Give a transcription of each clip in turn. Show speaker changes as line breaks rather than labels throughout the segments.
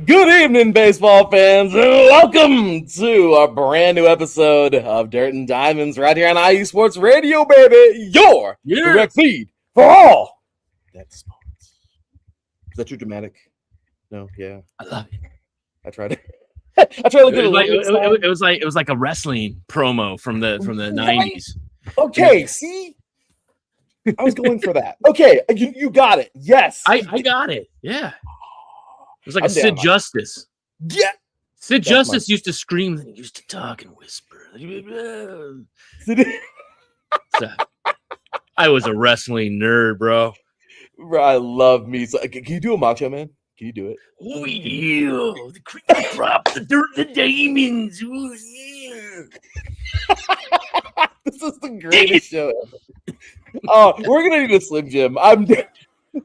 Good evening, baseball fans, and welcome to a brand new episode of Dirt and Diamonds right here on IU Sports Radio, baby. Your direct feed for all that's sports. Is that too dramatic? No, yeah.
I love it.
I tried to. I tried to get
it was like a wrestling promo from the 90s.
Okay, see, I was going for that. Okay, you got it. Yes,
I got it. Yeah. It was like a Sid Justice.
Yeah.
Sid Justice used to scream and he used to talk and whisper. So, I was a wrestling nerd, bro.
I love me. So, can you do a Macho Man? Can you do it?
Oh, yeah. The cricket drop, the dirt, the diamonds. Oh, yeah.
This is the greatest show ever. Oh, we're going to need a Slim Jim.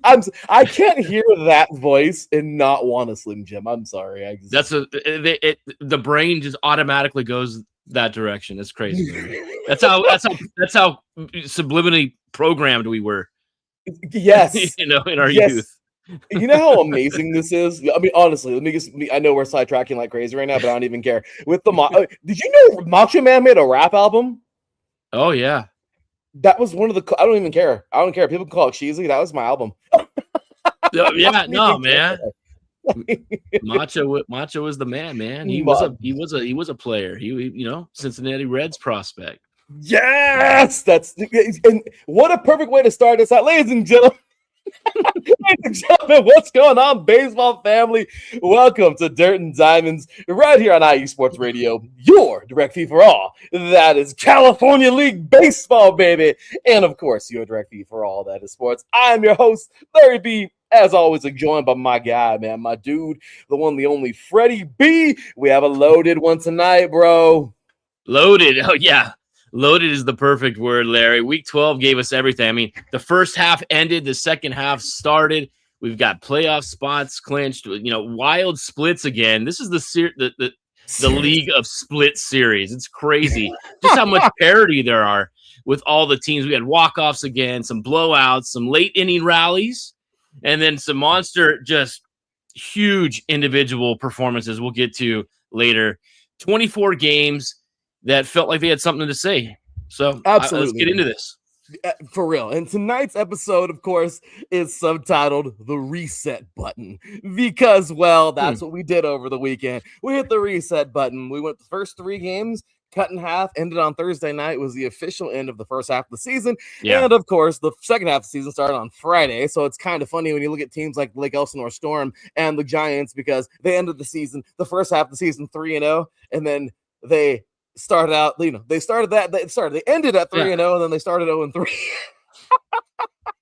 I can't hear that voice and not want a Slim Jim. I'm sorry.
The brain just automatically goes that direction. It's crazy. That's how subliminally programmed we were.
Yes,
in our youth.
You know how amazing this is. I mean, honestly, I know we're sidetracking like crazy right now, but I don't even care. With the did you know Macho Man made a rap album?
Oh yeah.
That was one of the. I don't even care. I don't care. People can call it cheesy. That was my album.
Yeah, no, man. Macho was the man. He was a player. He Cincinnati Reds prospect.
Yes, and what a perfect way to start this out, ladies and gentlemen. Ladies and gentlemen, what's going on, baseball family? Welcome to Dirt and Diamonds right here on IU Sports Radio, your direct feed for all. That is California League baseball, baby. And, of course, your direct feed for all that is sports. I'm your host, Larry B. As always, joined by my guy, man, my dude, the one, the only Freddie B. We have a loaded one tonight, bro.
Loaded? Oh, yeah. Loaded is the perfect word, Larry. Week 12 gave us everything. I mean, the first half ended, the second half started. We've got playoff spots clinched. Wild splits again. This is the league of split series. It's crazy just how much parity there are with all the teams. We had walk-offs again, some blowouts, some late inning rallies, and then some monster, just huge individual performances we'll get to later. 24 games that felt like they had something to say. So
absolutely,
let's get into this.
For real. And tonight's episode, of course, is subtitled The Reset Button because, well, that's what we did over the weekend. We hit the reset button. We went the first 3 games, cut in half, ended on Thursday night, was the official end of the first half of the season. Yeah. And, of course, the second half of the season started on Friday. So it's kind of funny when you look at teams like Lake Elsinore Storm and the Giants because they ended the season, the first half of the season 3-0, and then they started out, they ended at 3-0, and then they started 0-3.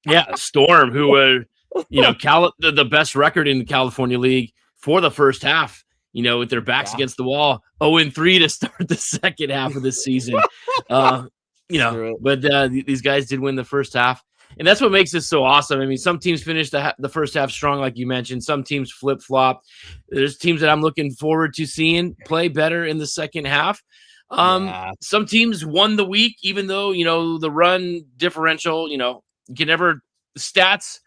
Yeah, Storm, who were, the best record in the California League for the first half, with their backs against the wall, 0-3 to start the second half of the season. But these guys did win the first half, and that's what makes this so awesome. I mean, some teams finished the first half strong, like you mentioned. Some teams flip-flop. There's teams that I'm looking forward to seeing play better in the second half. Some teams won the week, even though, the run differential, stats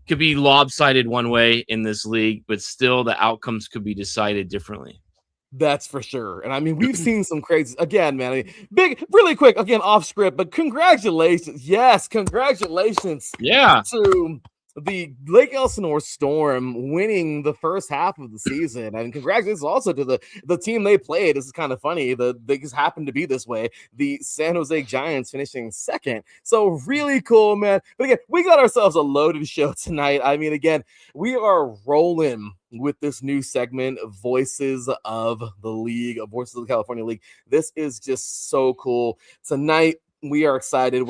could be lopsided one way in this league, but still the outcomes could be decided differently.
That's for sure. And I mean, we've seen some crazy again, man. Really quick, again, off script, but congratulations. Yes, congratulations.
Yeah.
To the Lake Elsinore Storm winning the first half of the season, and congratulations also to the team they played. This is kind of funny. They just happened to be this way. The San Jose Giants finishing second. So really cool, man. But again, we got ourselves a loaded show tonight. I mean, again, we are rolling with this new segment, Voices of the League, Voices of the California League. This is just so cool. Tonight, we are excited.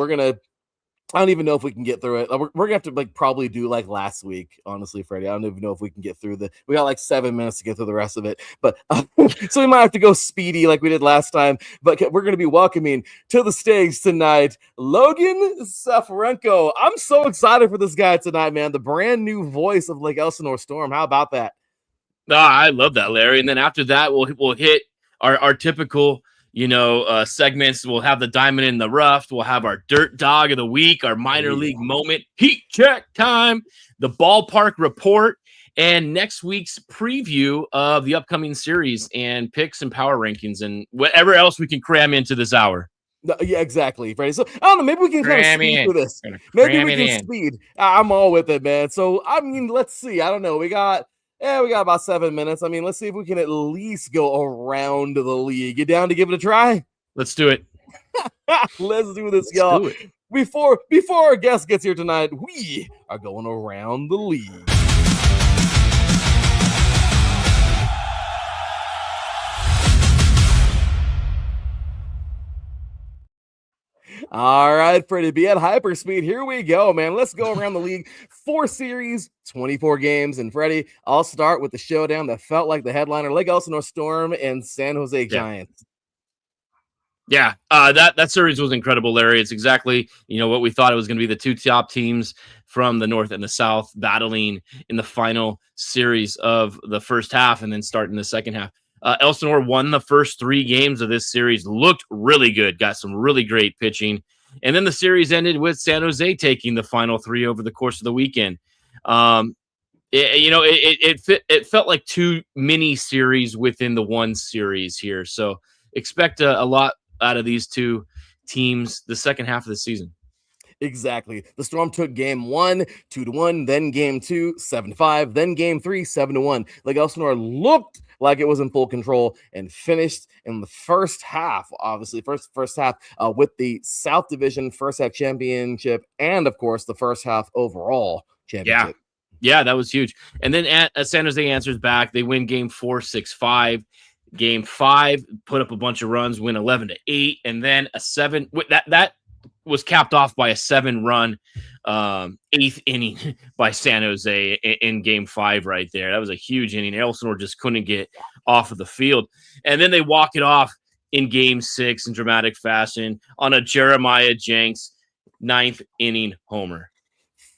I don't even know if we can get through it. We're gonna have to probably do like last week, honestly, Freddie. I don't even know if we can get through we got like 7 minutes to get through the rest of it. But so we might have to go speedy like we did last time. But we're gonna be welcoming to the stage tonight Logan Safarenko. I'm so excited for this guy tonight, man. The brand new voice of Lake Elsinore Storm. How about that?
I love that, Larry. And then after that, we'll hit our typical segments. We'll have the diamond in the rough. We'll have our dirt dog of the week, our minor league moment, heat check time, the ballpark report, and next week's preview of the upcoming series and picks and power rankings and whatever else we can cram into this hour.
Yeah, exactly, Freddie. So I don't know. Maybe we can kind of speed through this.
Gonna
Maybe
cram
we
it
can
in.
speed. I'm all with it, man. So I mean, let's see. I don't know. We got about 7 minutes. I mean, let's see if we can at least go around the league. You down to give it a try?
Let's do it.
Let's do this,
Let's
y'all.
do it.
Before our guest gets here tonight, we are going around the league. All right, Freddie B at hyperspeed. Here we go, man. Let's go around the league. 4 series, 24 games. And Freddie, I'll start with the showdown that felt like the headliner: Lake Elsinore Storm and San Jose Giants.
Yeah, that series was incredible, Larry. It's exactly what we thought it was going to be, the two top teams from the North and the South battling in the final series of the first half and then starting the second half. Elsinore won the first 3 games of this series, looked really good, got some really great pitching. And then the series ended with San Jose taking the final 3 over the course of the weekend. It felt like 2 mini series within the one series here. So expect a lot out of these 2 teams the second half of the season.
Exactly. The Storm took game 1, 2-1, then game 2, 7-5, then game 3, 7-1. Lake Elsinore looked like it was in full control and finished in the first half, obviously, first half with the South Division first half championship and, of course, the first half overall championship.
Yeah, that was huge. And then San Jose answers back. They win game 4, 6-5. Game 5, put up a bunch of runs, win 11-8, and then a 7. That was capped off by a 7-run 8th inning by San Jose in game 5 right there. That was a huge inning. Elsinore just couldn't get off of the field. And then they walk it off in game 6 in dramatic fashion on a Jeremiah Jenks 9th inning homer.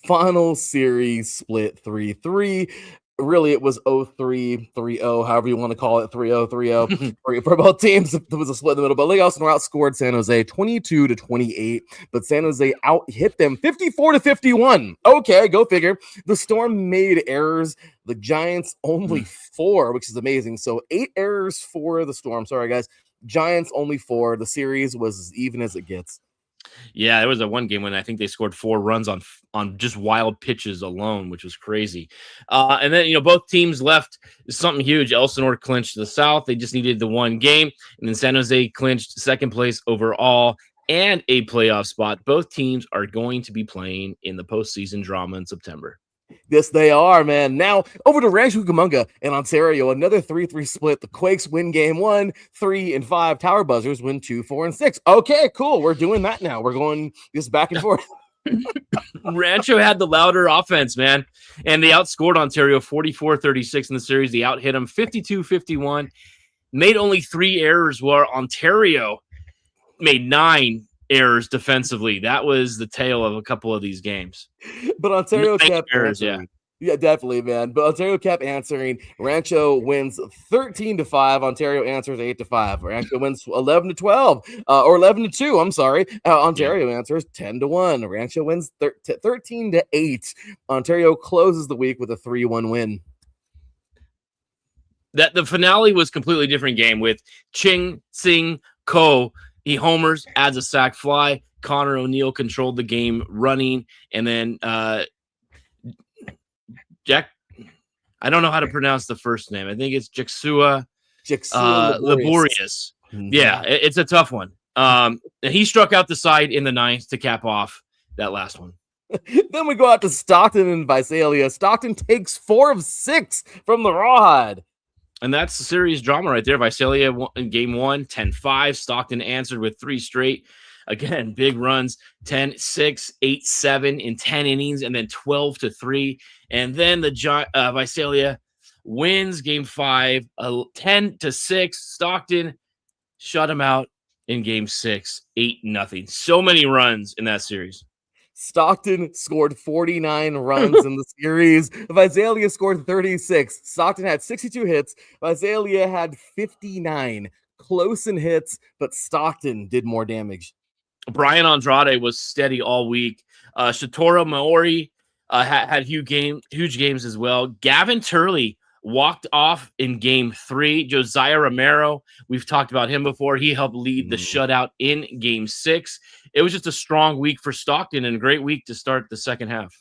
Final series split 3-3. Really, it was 0-3-3-0, however you want to call it, 3-0, 3-0 for both teams. There was a split in the middle, but Lake Elsinore outscored San Jose 22-28, but San Jose out-hit them 54-51. Okay, go figure. The Storm made errors. The Giants only 4, which is amazing. So 8 errors for the Storm. Sorry, guys. Giants only 4. The series was as even as it gets.
Yeah, there was a one game when I think they scored 4 runs on just wild pitches alone, which was crazy. And then, both teams left something huge. Elsinore clinched the South. They just needed the one game. And then San Jose clinched second place overall and a playoff spot. Both teams are going to be playing in the postseason drama in September.
Yes, they are, man. Now, over to Rancho Cucamonga in Ontario, another 3-3 split. The Quakes win game 1, 3 and 5. Tower Buzzers win 2, 4 and 6. Okay, cool. We're doing that now. We're going just back and forth.
Rancho had the louder offense, man, and they outscored Ontario 44-36 in the series. They out-hit them 52-51, made only 3 errors, where Ontario made 9 errors defensively. That was the tale of a couple of these games.
But Ontario kept
errors,
answering. Yeah, definitely, man. But Ontario kept answering. Rancho wins 13-5. Ontario answers 8-5. Rancho wins 11-12 or 11-2. I'm sorry. Ontario answers 10-1. Rancho wins 13-8. Ontario closes the week with a 3-1 win.
That the finale was completely different game with Ching Sing Ko. He homers, adds a sac fly. Connor O'Neill controlled the game running. And then Jack, I don't know how to pronounce the first name. I think it's Jacksua Laborious. Mm-hmm. Yeah, it's a tough one. And he struck out the side in the 9th to cap off that last one.
Then we go out to Stockton and Visalia. Stockton takes 4 of 6 from the Rawhide.
And that's the series drama right there. Visalia in game 1, 10-5. Stockton answered with 3 straight. Again, big runs, 10-6, 8-7 in 10 innings, and then 12-3. And then the Visalia wins game 5, 10-6. Stockton shut him out in game 6, 8-0. So many runs in that series.
Stockton scored 49 runs in the series. Visalia scored 36. Stockton had 62 hits. Visalia had 59. Close in hits, but Stockton did more damage.
Brian Andrade was steady all week. Shatora Maori had huge games as well. Gavin Turley walked off in game 3. Josiah Romero, we've talked about him before. He helped lead the shutout in game 6. It was just a strong week for Stockton and a great week to start the second half.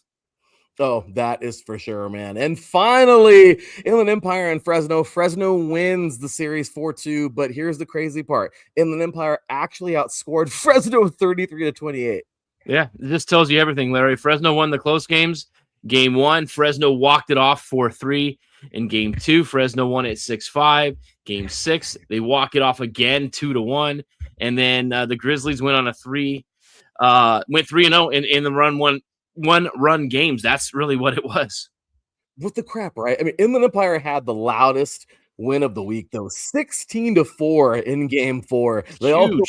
Oh, that is for sure, man. And finally, Inland Empire and Fresno. Fresno wins the series 4-2, but here's the crazy part. Inland Empire actually outscored Fresno 33-28.
Yeah, it just tells you everything, Larry. Fresno won the close games. Game 1, Fresno walked it off 4-3. In game 2, Fresno won it 6-5. Game 6, they walk it off again 2-1. And then the Grizzlies went on a 3-0 in the one-run games. That's really what it was.
What the crap, right? I mean, Inland Empire had the loudest win of the week, though. 16-4 in game 4. They also won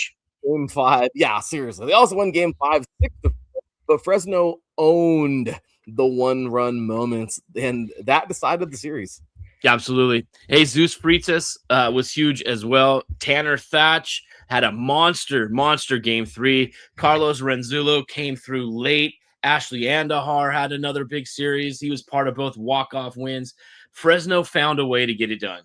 game 5. Yeah, seriously. They also won game 5, 6-4. But Fresno owned the one-run moments, and that decided the series.
Yeah, absolutely. Jesus Freitas was huge as well. Tanner Thatch had a monster game 3. Carlos Renzulo came through late. Ashley Andahar had another big series. He was part of both walk-off wins. Fresno found a way to get it done.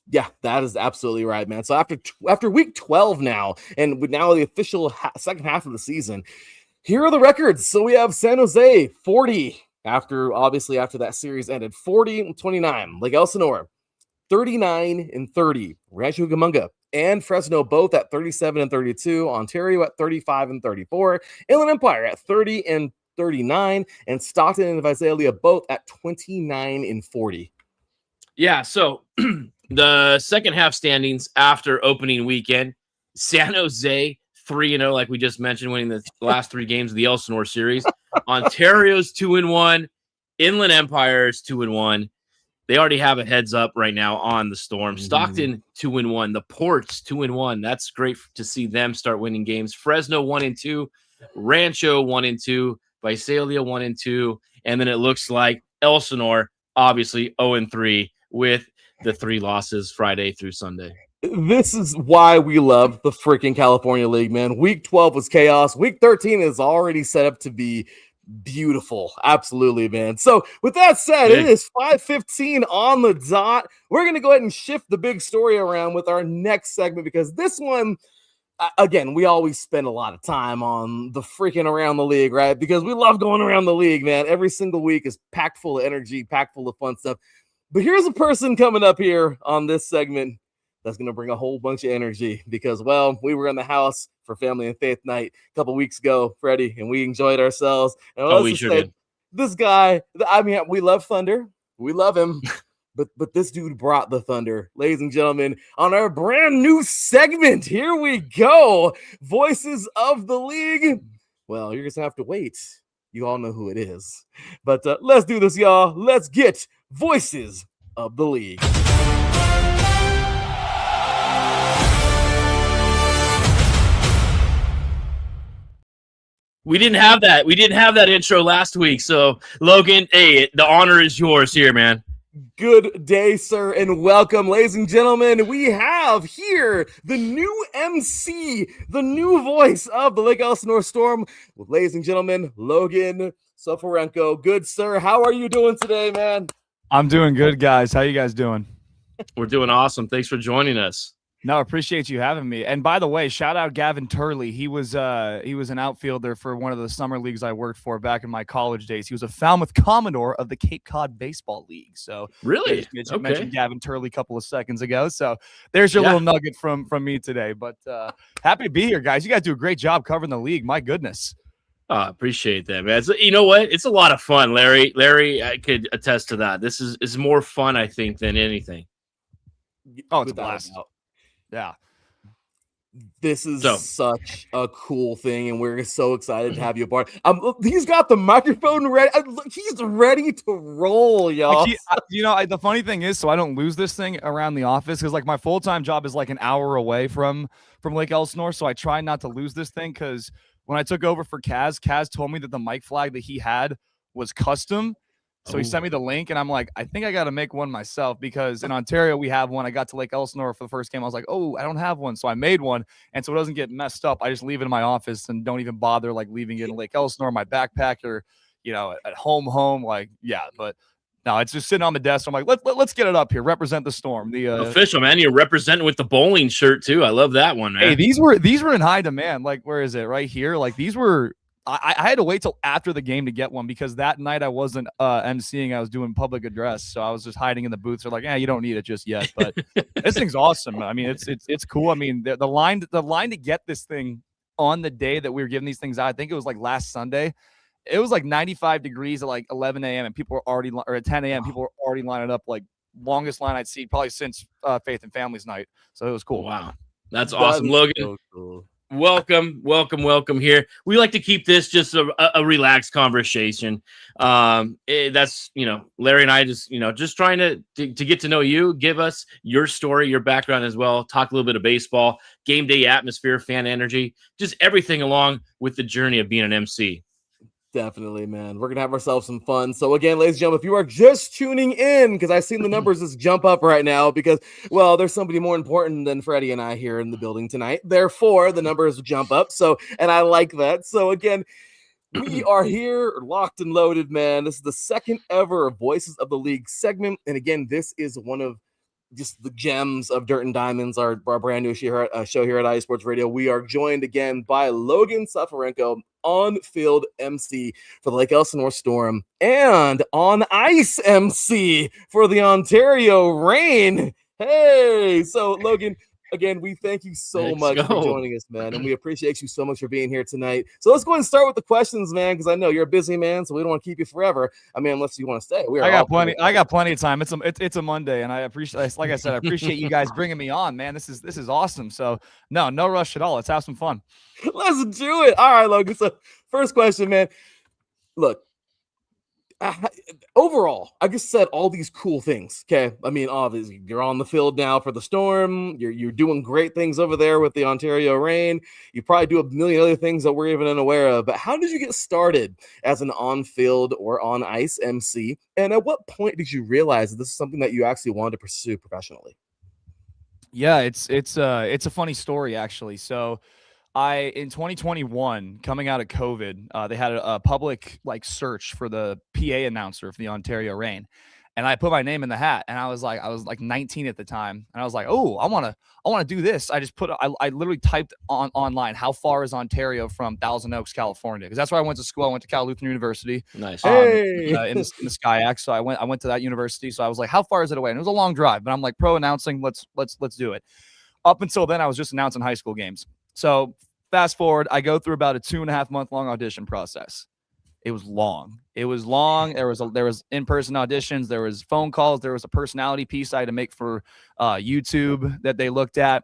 Yeah, that is absolutely right, man. So after week 12 now, and with now the official second half of the season, here are the records. So we have San Jose 40 after that series ended, 40-29. Lake Elsinore 39-30. Rancho Cucamonga and Fresno both at 37-32. Ontario at 35-34. Inland Empire at 30-39, and Stockton and Visalia both at 29-40.
Yeah, so the second half standings after opening weekend, San Jose 3-0, like we just mentioned, winning the last 3 games of the Elsinore series. Ontario's 2-1. Inland Empire's 2-1. They already have a heads up right now on the Storm. Stockton 2-1. The Ports 2-1. That's great to see them start winning games. Fresno 1-2. Rancho 1-2. Visalia 1-2. And then it looks like Elsinore obviously 0-3 with the 3 losses Friday through Sunday.
This is why we love the freaking California League, man. Week 12 was chaos. Week 13 is already set up to be beautiful. Absolutely, man. So with that said, it is 5:15 on the dot. We're going to go ahead and shift the big story around with our next segment, because this one, again, we always spend a lot of time on the freaking around the league, right? Because we love going around the league, man. Every single week is packed full of energy, packed full of fun stuff. But here's a person coming up here on this segment that's going to bring a whole bunch of energy, because, well, we were in the house for Family and Faith Night a couple weeks ago, Freddie, and we enjoyed ourselves. And
we sure did.
This guy, I mean, we love Thunder. We love him. But this dude brought the Thunder, ladies and gentlemen, on our brand new segment. Here we go. Voices of the League. Well, you're just going to have to wait. You all know who it is. But let's do this, y'all. Let's get Voices of the League.
We didn't have that. We didn't have that intro last week. So, Logan, hey, the honor is yours here, man.
Good day, sir, and welcome, ladies and gentlemen. We have here the new MC, the new voice of the Lake Elsinore Storm, ladies and gentlemen, Logan Soforenko. Good, sir. How are you doing today, man?
I'm doing good, guys. How you guys doing?
We're doing awesome. Thanks for joining us.
No, appreciate you having me. And by the way, shout out Gavin Turley. He was an outfielder for one of the summer leagues I worked for back in my college days. He was a Falmouth Commodore of the Cape Cod Baseball League. So
really,
you mentioned Gavin Turley a couple of seconds ago. So there's your little nugget from me today. But happy to be here, guys. You guys do a great job covering the league. My goodness.
Appreciate that, man. You know what? It's a lot of fun, Larry. Larry, I could attest to that. This is more fun, I think, than anything.
Oh, it's a blast. Yeah.
This is such a cool thing, and we're so excited to have you a part. He's got the microphone ready. He's ready to roll, y'all.
The funny thing is, so I don't lose this thing around the office, because like my full-time job is like an hour away from Lake Elsinore, so I try not to lose this thing, because when I took over for Kaz told me that the mic flag that he had was custom. So he sent me the link, and I'm like, I think I got to make one myself, because in Ontario we have one. I got to Lake Elsinore for the first game. I was like, I don't have one. So I made one. And so it doesn't get messed up. I just leave it in my office and don't even bother like leaving it in Lake Elsinore, my backpack, or, at home, like, yeah, but no, it's just sitting on the desk. I'm like, let's get it up here. Represent the Storm. The
official, man. You're representing with the bowling shirt too. I love that one, man.
Hey, these were in high demand. Like, where is it? Right here. Like, these were. I had to wait till after the game to get one because that night I wasn't emceeing. I was doing public address, so I was just hiding in the booth. They're like, you don't need it just yet. But this thing's awesome. I mean, it's cool. I mean, the line to get this thing on the day that we were giving these things out, I think it was like last Sunday. It was like 95 degrees at like 11 a.m. and people were already, or at 10 a.m. people were already lining up, like longest line I'd seen probably since Faith and Families night. So it was cool.
Wow, that's awesome, Logan.
So cool.
Welcome here. We like to keep this just a relaxed conversation. That's, Larry and I just trying to get to know you, give us your story, your background as well, talk a little bit of baseball, game day atmosphere, fan energy, just everything along with the journey of being an MC.
Definitely, man. We're going to have ourselves some fun. So again, ladies and gentlemen, if you are just tuning in, because I've seen the numbers just jump up right now because, well, there's somebody more important than Freddie and I here in the building tonight. Therefore, the numbers jump up. So, and I like that. So again, we are here locked and loaded, man. This is the second ever Voices of the League segment. And again, this is one of just the gems of Dirt and Diamonds, our brand new show here at iSports Radio. We are joined again by Logan Safarenko, on-field MC for the Lake Elsinore Storm and on ice MC for the Ontario Reign. Hey, so Logan, again, we thank you so much for joining us, man, and we appreciate you so much for being here tonight. So let's go ahead and start with the questions, man, because I know you're a busy man, so we don't want to keep you forever. I mean, unless you want to stay.
I got plenty of time. It's a Monday, and I appreciate, like I said, I appreciate you guys bringing me on, man. This is awesome. So no rush at all. Let's have some fun.
Let's do it. All right, Logan. So first question, man. Look. Overall, I just said all these cool things. Okay, I mean, obviously, you're on the field now for the Storm. You're doing great things over there with the Ontario Reign. You probably do a million other things that we're even unaware of. But how did you get started as an on-field or on-ice MC? And at what point did you realize that this is something that you actually wanted to pursue professionally?
Yeah, it's a funny story actually. So in 2021, coming out of COVID, they had a public search for the PA announcer for the Ontario Reign, and I put my name in the hat. And I was like 19 at the time, and I was like, oh, I want to do this. I just I literally typed online, how far is Ontario from Thousand Oaks, California? Because that's where I went to school. I went to Cal Lutheran University.
Nice.
In the SCIAC. So I went to that university. So I was like, how far is it away? And it was a long drive, but I'm like, pro announcing, let's do it. Up until then, I was just announcing high school games. So fast forward, I go through about a 2.5 month long audition process. It was long. There was in-person auditions. There was phone calls. There was a personality piece I had to make for YouTube that they looked at.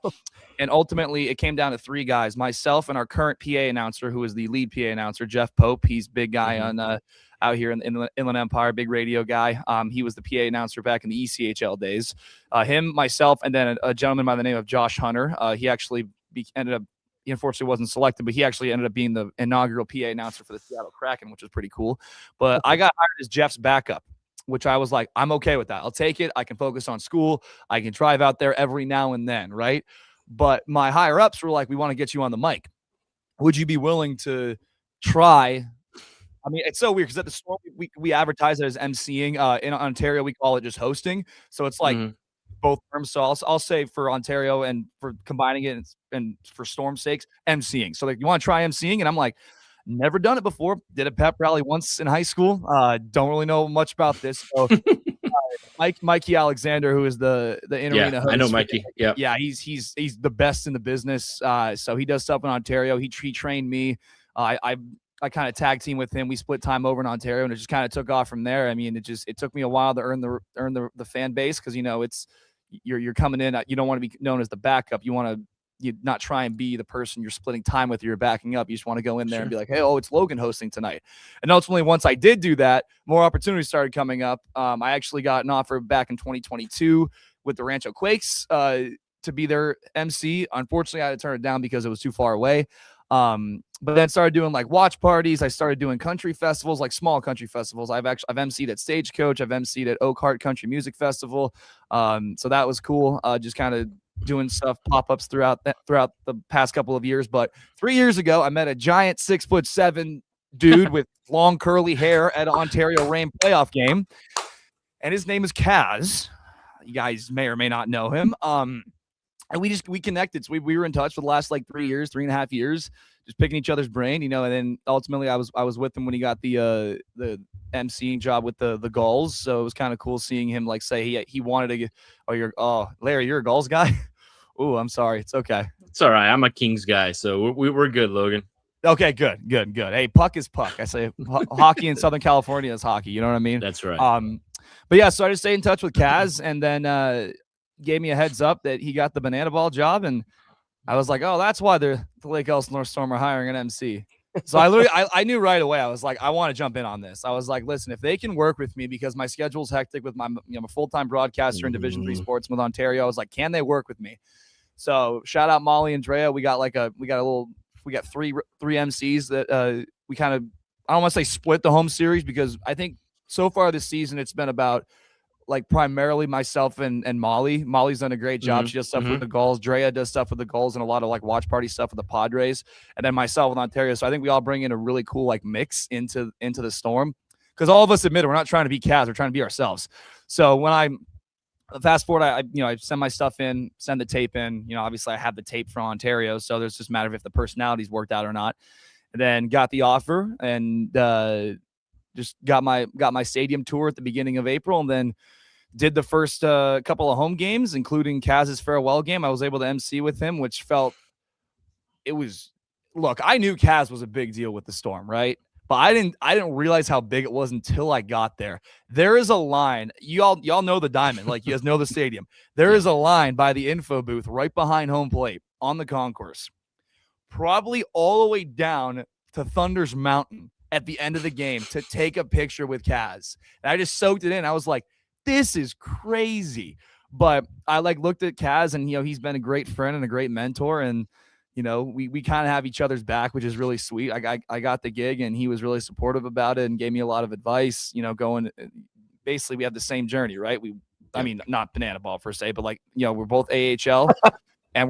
And ultimately, it came down to 3 guys, myself and our current PA announcer, who is the lead PA announcer, Jeff Pope. He's big guy on out here in the Inland Empire, big radio guy. He was the PA announcer back in the ECHL days. Him, myself, and then a gentleman by the name of Josh Hunter. He actually ended up, he unfortunately wasn't selected, but he actually ended up being the inaugural PA announcer for the Seattle Kraken, which was pretty cool. But I got hired as Jeff's backup, which I was like, I'm okay with that. I'll take it. I can focus on school. I can drive out there every now and then, right? But my higher-ups were like, we want to get you on the mic. Would you be willing to try? I mean, it's so weird because at the Storm, we advertise it as emceeing. In Ontario, we call it just hosting. So it's like both terms. So I'll say for Ontario and for combining it and for Storm's sakes, emceeing. So like, you want to try emceeing? And I'm like, never done it before. Did a pep rally once in high school. Don't really know much about this. So Mikey Alexander, who is the in-arena host.
I know Mikey.
Yeah, he's the best in the business. So he does stuff in Ontario. He trained me. I kind of tag team with him. We split time over in Ontario, and it just kind of took off from there. I mean, it took me a while to earn the fan base because it's you're coming in. You don't want to be known as the backup. You want to not try and be the person you're splitting time with. You're backing up. You just want to go in there and be like, hey, it's Logan hosting tonight. And ultimately, once I did do that, more opportunities started coming up. I actually got an offer back in 2022 with the Rancho Quakes to be their MC. Unfortunately, I had to turn it down because it was too far away. But then started doing like watch parties. I started doing country festivals, like small country festivals. I've emceed at Stagecoach. I've emceed at Oak Heart Country Music Festival. So that was cool. Just kind of doing stuff, pop-ups throughout the past couple of years. But 3 years ago, I met a giant 6'7" dude with long curly hair at an Ontario Reign playoff game, and his name is Kaz. You guys may or may not know him. And we connected. So we were in touch for the last like 3.5 years, just picking each other's brain, and then ultimately I was with him when he got the emceeing job with the Gulls. So it was kind of cool seeing him like say he wanted to get, Larry, you're a Gulls guy. Oh, I'm sorry. It's okay.
It's all right. I'm a Kings guy, so we're good, Logan.
Okay, good. Hey, puck is puck. I say hockey in Southern California is hockey. You know what I mean?
That's right.
But yeah, so I just stayed in touch with Kaz, and then gave me a heads up that he got the banana ball job, and I was like, oh, that's why the Lake Elsinore Storm are hiring an MC. So I knew right away. I was like, I want to jump in on this. I was like, listen, if they can work with me, because my schedule's hectic with I'm a full-time broadcaster in Division III sports with Ontario. I was like, can they work with me? So shout out Molly and Drea. We got three MCs that we kind of, I don't want to say split the home series, because I think so far this season it's been about like primarily myself and Molly. Molly's done a great job. She does stuff with the Gulls. Drea does stuff with the Gulls and a lot of like watch party stuff with the Padres, and then myself with Ontario. So I think we all bring in a really cool like mix into the Storm, because all of us admit it, we're not trying to be Cavs, we're trying to be ourselves. So when I fast forward, I send my stuff in, send the tape in. Obviously I have the tape from Ontario, so there's just a matter of if the personalities worked out or not. And then got the offer and just got my stadium tour at the beginning of April, and then did the first couple of home games, including Kaz's farewell game. I was able to MC with him, which look, I knew Kaz was a big deal with the Storm, right? But I didn't realize how big it was until I got there. There is a line. Y'all know the Diamond, like you guys know the stadium. There is a line by the info booth right behind home plate on the concourse, probably all the way down to Thunder's Mountain at the end of the game to take a picture with Kaz. And I just soaked it in. I was like, this is crazy. But I looked at Kaz, and he's been a great friend and a great mentor, and we kind of have each other's back, which is really sweet. I got the gig, and he was really supportive about it and gave me a lot of advice. Going basically we have the same journey, right? I mean, not banana ball per se, but we're both AHL, and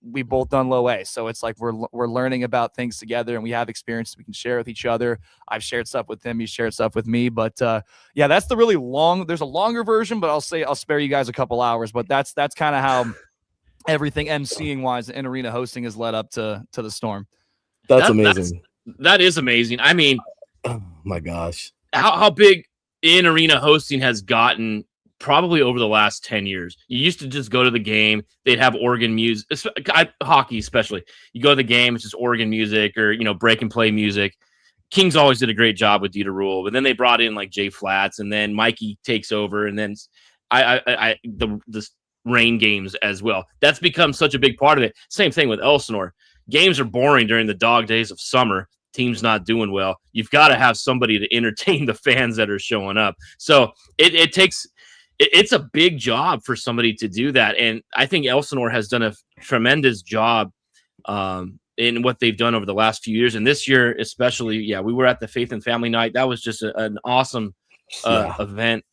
we've both done low A. So it's like we're learning about things together, and we have experience we can share with each other. I've shared stuff with him. He's shared stuff with me. But that's the really long. There's a longer version, but I'll spare you guys a couple hours. But that's kind of how everything MCing wise and arena hosting has led up to the Storm.
That's amazing.
That is amazing. I mean,
oh my gosh,
how big in arena hosting has gotten. Probably over the last 10 years. You used to just go to the game. They'd have organ music, hockey especially. You go to the game, it's just organ music or, break and play music. Kings always did a great job with Dieter Rule, but then they brought in like Jay Flats, and then Mikey takes over, and then the rain games as well. That's become such a big part of it. Same thing with Elsinore. Games are boring during the dog days of summer. Team's not doing well. You've got to have somebody to entertain the fans that are showing up. So it takes... It's a big job for somebody to do that. And I think Elsinore has done a tremendous job in what they've done over the last few years. And this year, especially, we were at the Faith and Family Night. That was just an awesome event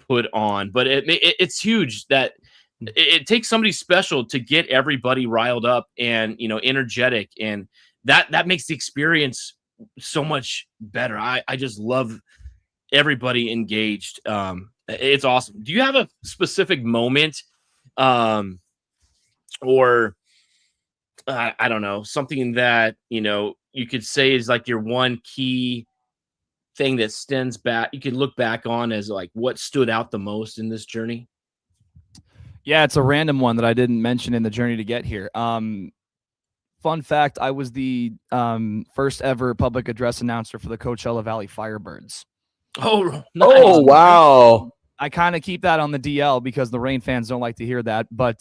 put on. But it's huge that it takes somebody special to get everybody riled up and, energetic. And that makes the experience so much better. I just love everybody engaged. It's awesome. Do you have a specific moment or I don't know, something that, you could say is like your one key thing that stands back, you could look back on as like what stood out the most in this journey?
Yeah, it's a random one that I didn't mention in the journey to get here. Fun fact, I was the first ever public address announcer for the Coachella Valley Firebirds.
Oh,
nice. Oh, wow.
I kind of keep that on the DL because the Reign fans don't like to hear that. But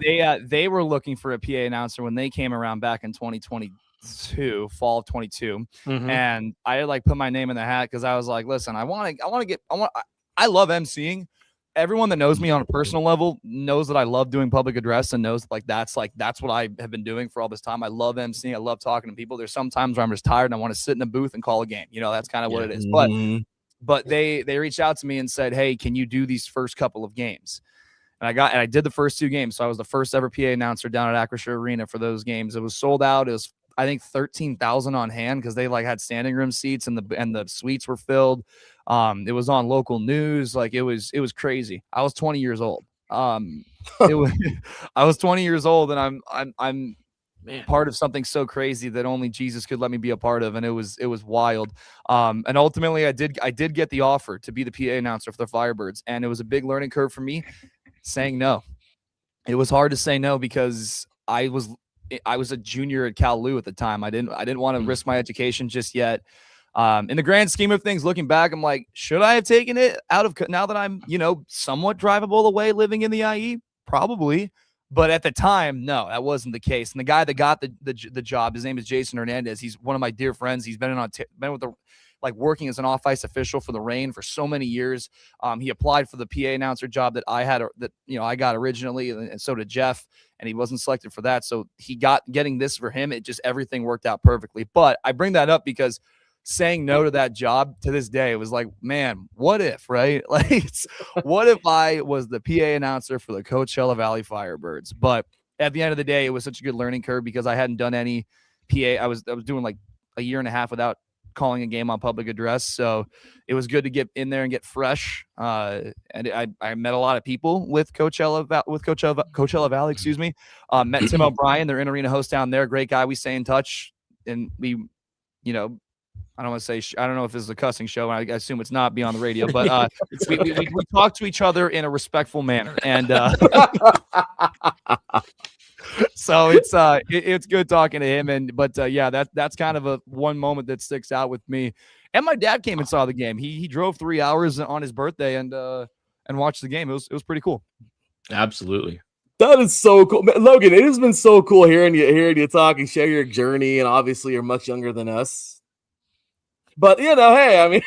they were looking for a PA announcer when they came around back in 2022, fall of 22. Mm-hmm. And I had put my name in the hat because I was like, listen, I love MCing. Everyone that knows me on a personal level knows that I love doing public address and knows that's what I have been doing for all this time. I love MCing. I love talking to people. There's some times where I'm just tired and I want to sit in a booth and call a game. That's kind of what it is. But they reached out to me and said, hey, can you do these first couple of games? And I did the first two games. So I was the first ever PA announcer down at Acrisure Arena for those games. It was sold out. I think 13,000 on hand because they like had standing room seats and the suites were filled. It was on local news. Like it was crazy. I was 20 years old. It was I was 20 years old, and I'm part of something so crazy that only Jesus could let me be a part of, and it was wild. And ultimately, I did get the offer to be the PA announcer for the Firebirds, and it was a big learning curve for me. Saying no, it was hard to say no because I was a junior at Cal Lu at the time. I didn't want to risk my education just yet. In the grand scheme of things, looking back, I'm like, should I have taken it out of now that I'm, somewhat drivable away living in the IE? Probably. But at the time, no, that wasn't the case. And the guy that got the job, his name is Jason Hernandez. He's one of my dear friends. He's been with the working as an off-ice official for the Reign for so many years. He applied for the PA announcer job that I had, I got originally, and so did Jeff, and he wasn't selected for that. So getting this for him, everything worked out perfectly. But I bring that up because saying no to that job to this day, it was like, man, what if, right? What if I was the PA announcer for the Coachella Valley Firebirds? But at the end of the day, it was such a good learning curve because I hadn't done any PA. I was doing like a year and a half without calling a game on public address. So it was good to get in there and get fresh. And I met a lot of people with Coachella Valley, excuse me. Met Tim O'Brien, their in-arena host down there. Great guy. We stay in touch, and we, I don't want to say, I don't know if this is a cussing show. I assume it's not beyond the radio, but we talk to each other in a respectful manner. And so it's good talking to him. But that's kind of one moment that sticks out with me. And my dad came and saw the game. He drove 3 hours on his birthday and watched the game. It was pretty cool.
Absolutely.
That is so cool, Logan. It has been so cool hearing you talk and share your journey. And obviously, you're much younger than us. But, hey, I mean,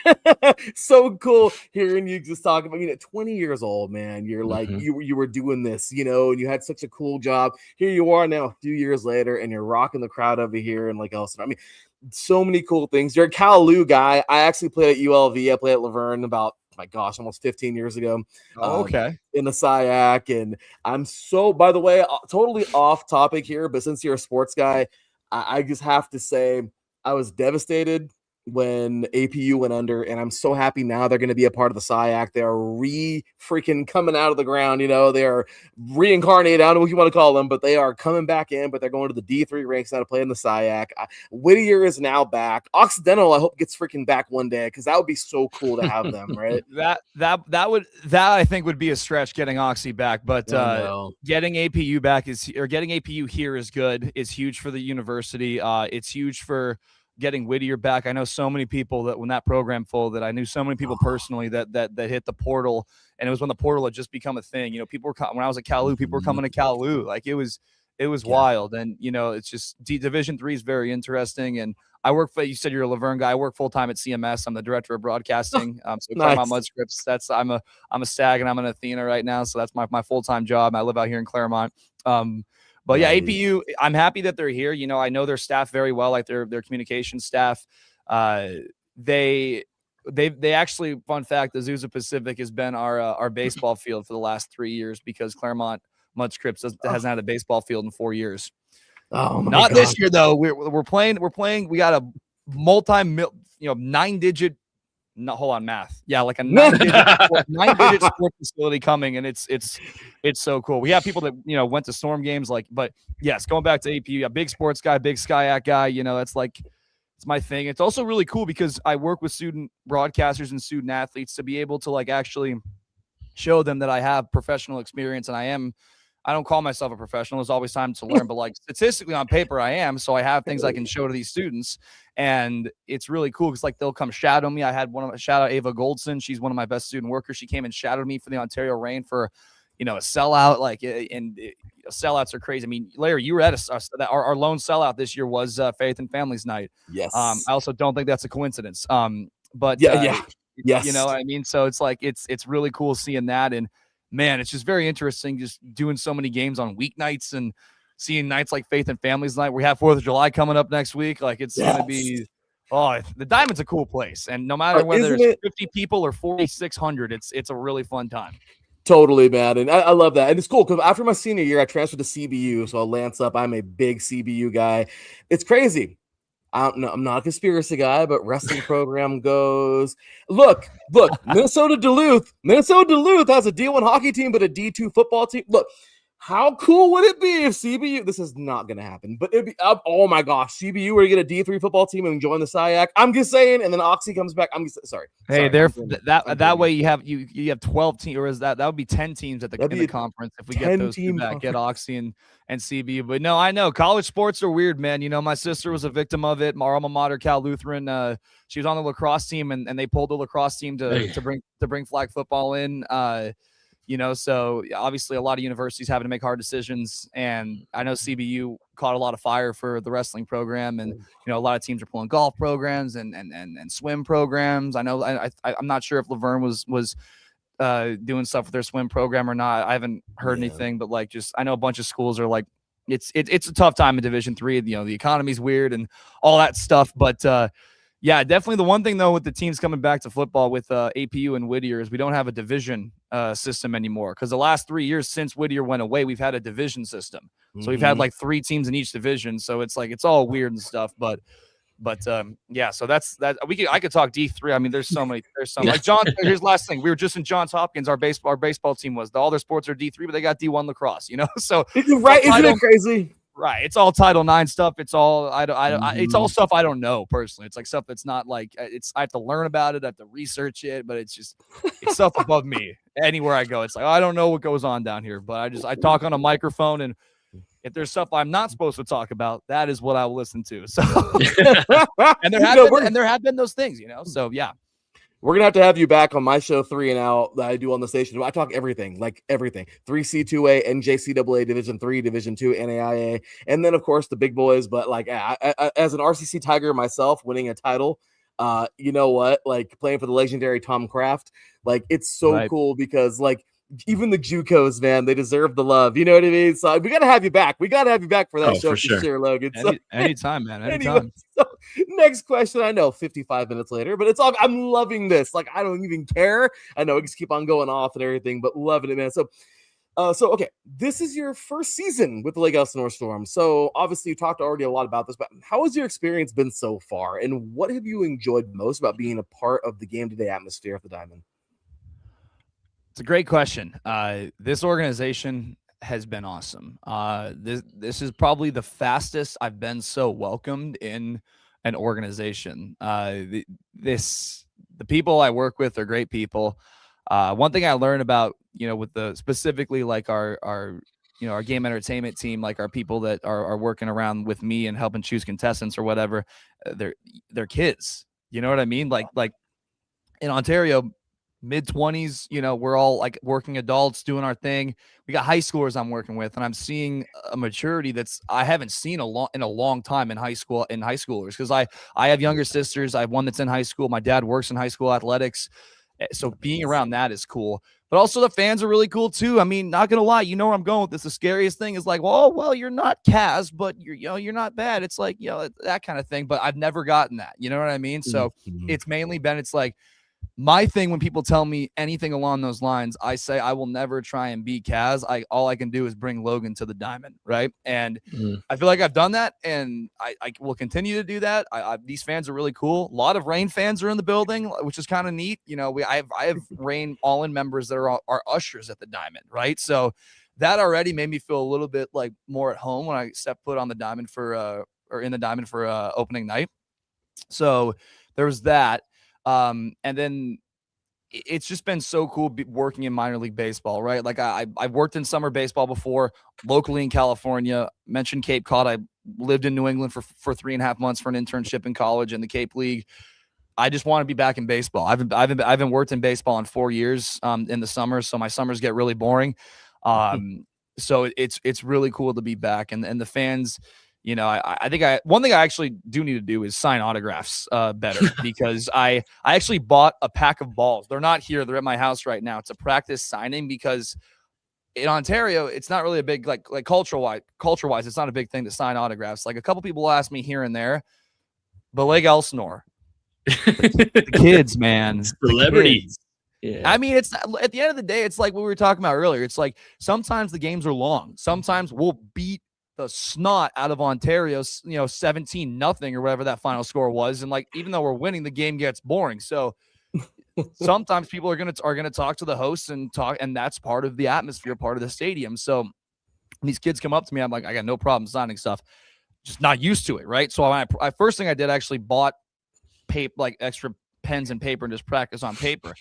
so cool hearing you just talk about, at 20 years old, man, you're like, you were doing this, and you had such a cool job. Here you are now a few years later, and you're rocking the crowd over here and like Elson. I mean, so many cool things. You're a Cal Lu guy. I actually played at ULV. I played at Laverne about, my gosh, almost 15 years ago.
Oh, okay.
In the SIAC. And I'm so, by the way, totally off topic here, but since you're a sports guy, I just have to say I was devastated when APU went under, and I'm so happy now they're going to be a part of the SIAC. They are freaking coming out of the ground. They are reincarnated. I don't know what you want to call them, but they are coming back in, but they're going to the D3 ranks now to play in the SIAC. Whittier is now back. Occidental, I hope, gets freaking back one day, because that would be so cool to have them, right?
That I think would be a stretch, getting Oxy back, but getting APU back getting APU here is good. It's huge for the university. It's huge for getting Whittier back. I know so many people that when that program folded, I knew so many people personally that hit the portal, and it was when the portal had just become a thing. People were when I was at Cal Lu, people were coming to Cal Lu. Like it was wild, and it's just Division III is very interesting. And I work for, you said you're a Laverne guy. I work full time at CMS. I'm the director of broadcasting. So Claremont Mud Scripts. I'm a Stag and I'm an Athena right now, so that's my full time job. I live out here in Claremont. But yeah, APU, I'm happy that they're here. I know their staff very well, like their communication staff. They actually, fun fact, the Azusa Pacific has been our baseball field for the last 3 years, because Claremont Mud Scripts hasn't had a baseball field in 4 years.
Oh, my
Not
God.
this year though. We're playing. We got a nine-digit. No, hold on, math. Yeah, like a nine-digit sport facility coming, and it's so cool. We have people that went to Storm games, but yes, going back to APU, a big sports guy, big SkyAC guy. That's it's my thing. It's also really cool because I work with student broadcasters and student athletes to be able to actually show them that I have professional experience, and I don't call myself a professional. There's always time to learn, but statistically on paper, I am. So I have things I can show to these students, and it's really cool because they'll come shadow me. I had shout out Ava Goldson. She's one of my best student workers. She came and shadowed me for the Ontario Reign for, a sellout. Sellouts are crazy. I mean, Larry, you were at our lone sellout this year was Faith and Families Night.
Yes.
I also don't think that's a coincidence. But
yes.
You know what I mean? So it's it's really cool seeing that. And man, it's just very interesting just doing so many games on weeknights and seeing nights like Faith and Families Night. We have 4th of July coming up next week. It's going to be the Diamond's a cool place. And no matter whether it's 50 people or 4,600, it's a really fun time.
Totally, man. And I love that. And it's cool because after my senior year, I transferred to CBU. So I'll lance up. I'm a big CBU guy. It's crazy. I'm not a conspiracy guy, but wrestling program goes. Look, Minnesota Duluth has a D1 hockey team, but a D2 football team. Look, how cool would it be if CBU? This is not going to happen, but it'd be. Oh my gosh, CBU were to get a D3 football team and join the SIAC. I'm just saying, and then Oxy comes back. Sorry.
Hey, that way you have 12 teams, or is that would be 10 teams in the conference if we get those two back, get Oxy and CBU. But no, I know college sports are weird, man. You know, my sister was a victim of it. My alma mater, Cal Lutheran, she was on the lacrosse team, and they pulled the lacrosse team to bring flag football in. You know, so obviously a lot of universities having to make hard decisions, and I know CBU caught a lot of fire for the wrestling program, and you know a lot of teams are pulling golf programs and swim programs. I know I'm not sure if Laverne was doing stuff with their swim program or not. I haven't heard anything, but like just I know a bunch of schools are like it's a tough time in Division III. You know, the economy's weird and all that stuff, but yeah, definitely. The one thing, though, with the teams coming back to football with APU and Whittier is we don't have a division system anymore, because the last 3 years since Whittier went away, we've had a division system. So we've had like 3 teams in each division. So it's like it's all weird and stuff. But yeah, so that's that. I could talk D3. I mean, there's so many. Like John. Here's the last thing. We were just in Johns Hopkins. Our baseball team was all their sports are D3, but they got D1 lacrosse. You know, so
right? Isn't it crazy?
Right, it's all Title IX stuff. It's all it's all stuff I don't know personally. It's like stuff that's not like I have to learn about it. I have to research it, but it's stuff above me. Anywhere I go, it's like I don't know what goes on down here. But I talk on a microphone, and if there's stuff I'm not supposed to talk about, that is what I will listen to. So, and there have been those things, you know. So yeah.
We're going to have you back on my show 3 and Out that I do on the station. I talk everything, like everything. 3C2A, NJCAA, Division 3, Division 2, NAIA, and then, of course, the big boys. But, like, I, as an RCC Tiger myself, winning a title, you know what? Like, playing for the legendary Tom Kraft, like, it's so cool because, like, even the JUCOs, man, they deserve the love. You know what I mean? So we got to have you back. We got to have you back for that show for sure, Logan. So,
anytime, man. Anytime.
Anyway, so next question. I know 55 minutes later, but it's all, I'm loving this. Like, I don't even care. I know we just keep on going off and everything, but loving it, man. So okay, this is your first season with the Lake Elsinore Storm. So obviously you talked already a lot about this, but how has your experience been so far? And what have you enjoyed most about being a part of the game-to-day atmosphere at the Diamond?
It's a great question. This organization has been awesome. This is probably the fastest I've been so welcomed in an organization. The people I work with are great people. One thing I learned about, you know, with the specifically like our game entertainment team, like our people that are working around with me and helping choose contestants or whatever, they're kids. You know what I mean? Like in Ontario, mid-20s, you know, we're all like working adults doing our thing. We got high schoolers I'm working with, and I'm seeing a maturity that's I haven't seen in a long time in highschoolers, because I have younger sisters. I have one that's in high school. My dad works in high school athletics, so being around that is cool. But also the fans are really cool too. I mean, not gonna lie, you know where I'm going with this. The scariest thing is like, well, you're not Kaz, but you're not bad. It's like, you know, that kind of thing. But I've never gotten that. You know what I mean? So it's mainly been, it's like, my thing when people tell me anything along those lines, I say I will never try and be Kaz. All I can do is bring Logan to the Diamond, right? And I feel like I've done that, and I will continue to do that. These fans are really cool. A lot of Reign fans are in the building, which is kind of neat. You know, I have Reign All-In members that are ushers at the Diamond, right? So that already made me feel a little bit like more at home when I stepped foot on the Diamond for opening night. So there was that. And then it's just been so cool working in minor league baseball, right? Like I've worked in summer baseball before, locally in California. Mentioned Cape Cod. I lived in New England for 3.5 months for an internship in college in the Cape League. I just want to be back in baseball. I haven't worked in baseball in 4 years in the summer, so my summers get really boring. So it's really cool to be back, and the fans. You know, I think one thing I actually do need to do is sign autographs better, because I actually bought a pack of balls. They're not here. They're at my house right now. It's a practice signing, because in Ontario, it's not really a big, like culture-wise, it's not a big thing to sign autographs. Like a couple people ask me here and there, but Lake Elsinore, the kids, man.
Celebrities. Yeah.
I mean, it's at the end of the day, it's like what we were talking about earlier. It's like sometimes the games are long. Sometimes we'll beat the snot out of Ontario, 17-0 or whatever that final score was. And like, even though we're winning, the game gets boring. So sometimes people are gonna talk to the hosts and talk, and that's part of the atmosphere, part of the stadium. So when these kids come up to me, I'm like, I got no problem signing stuff, just not used to it, right? So I first thing I did, actually bought like extra pens and paper and just practice on paper.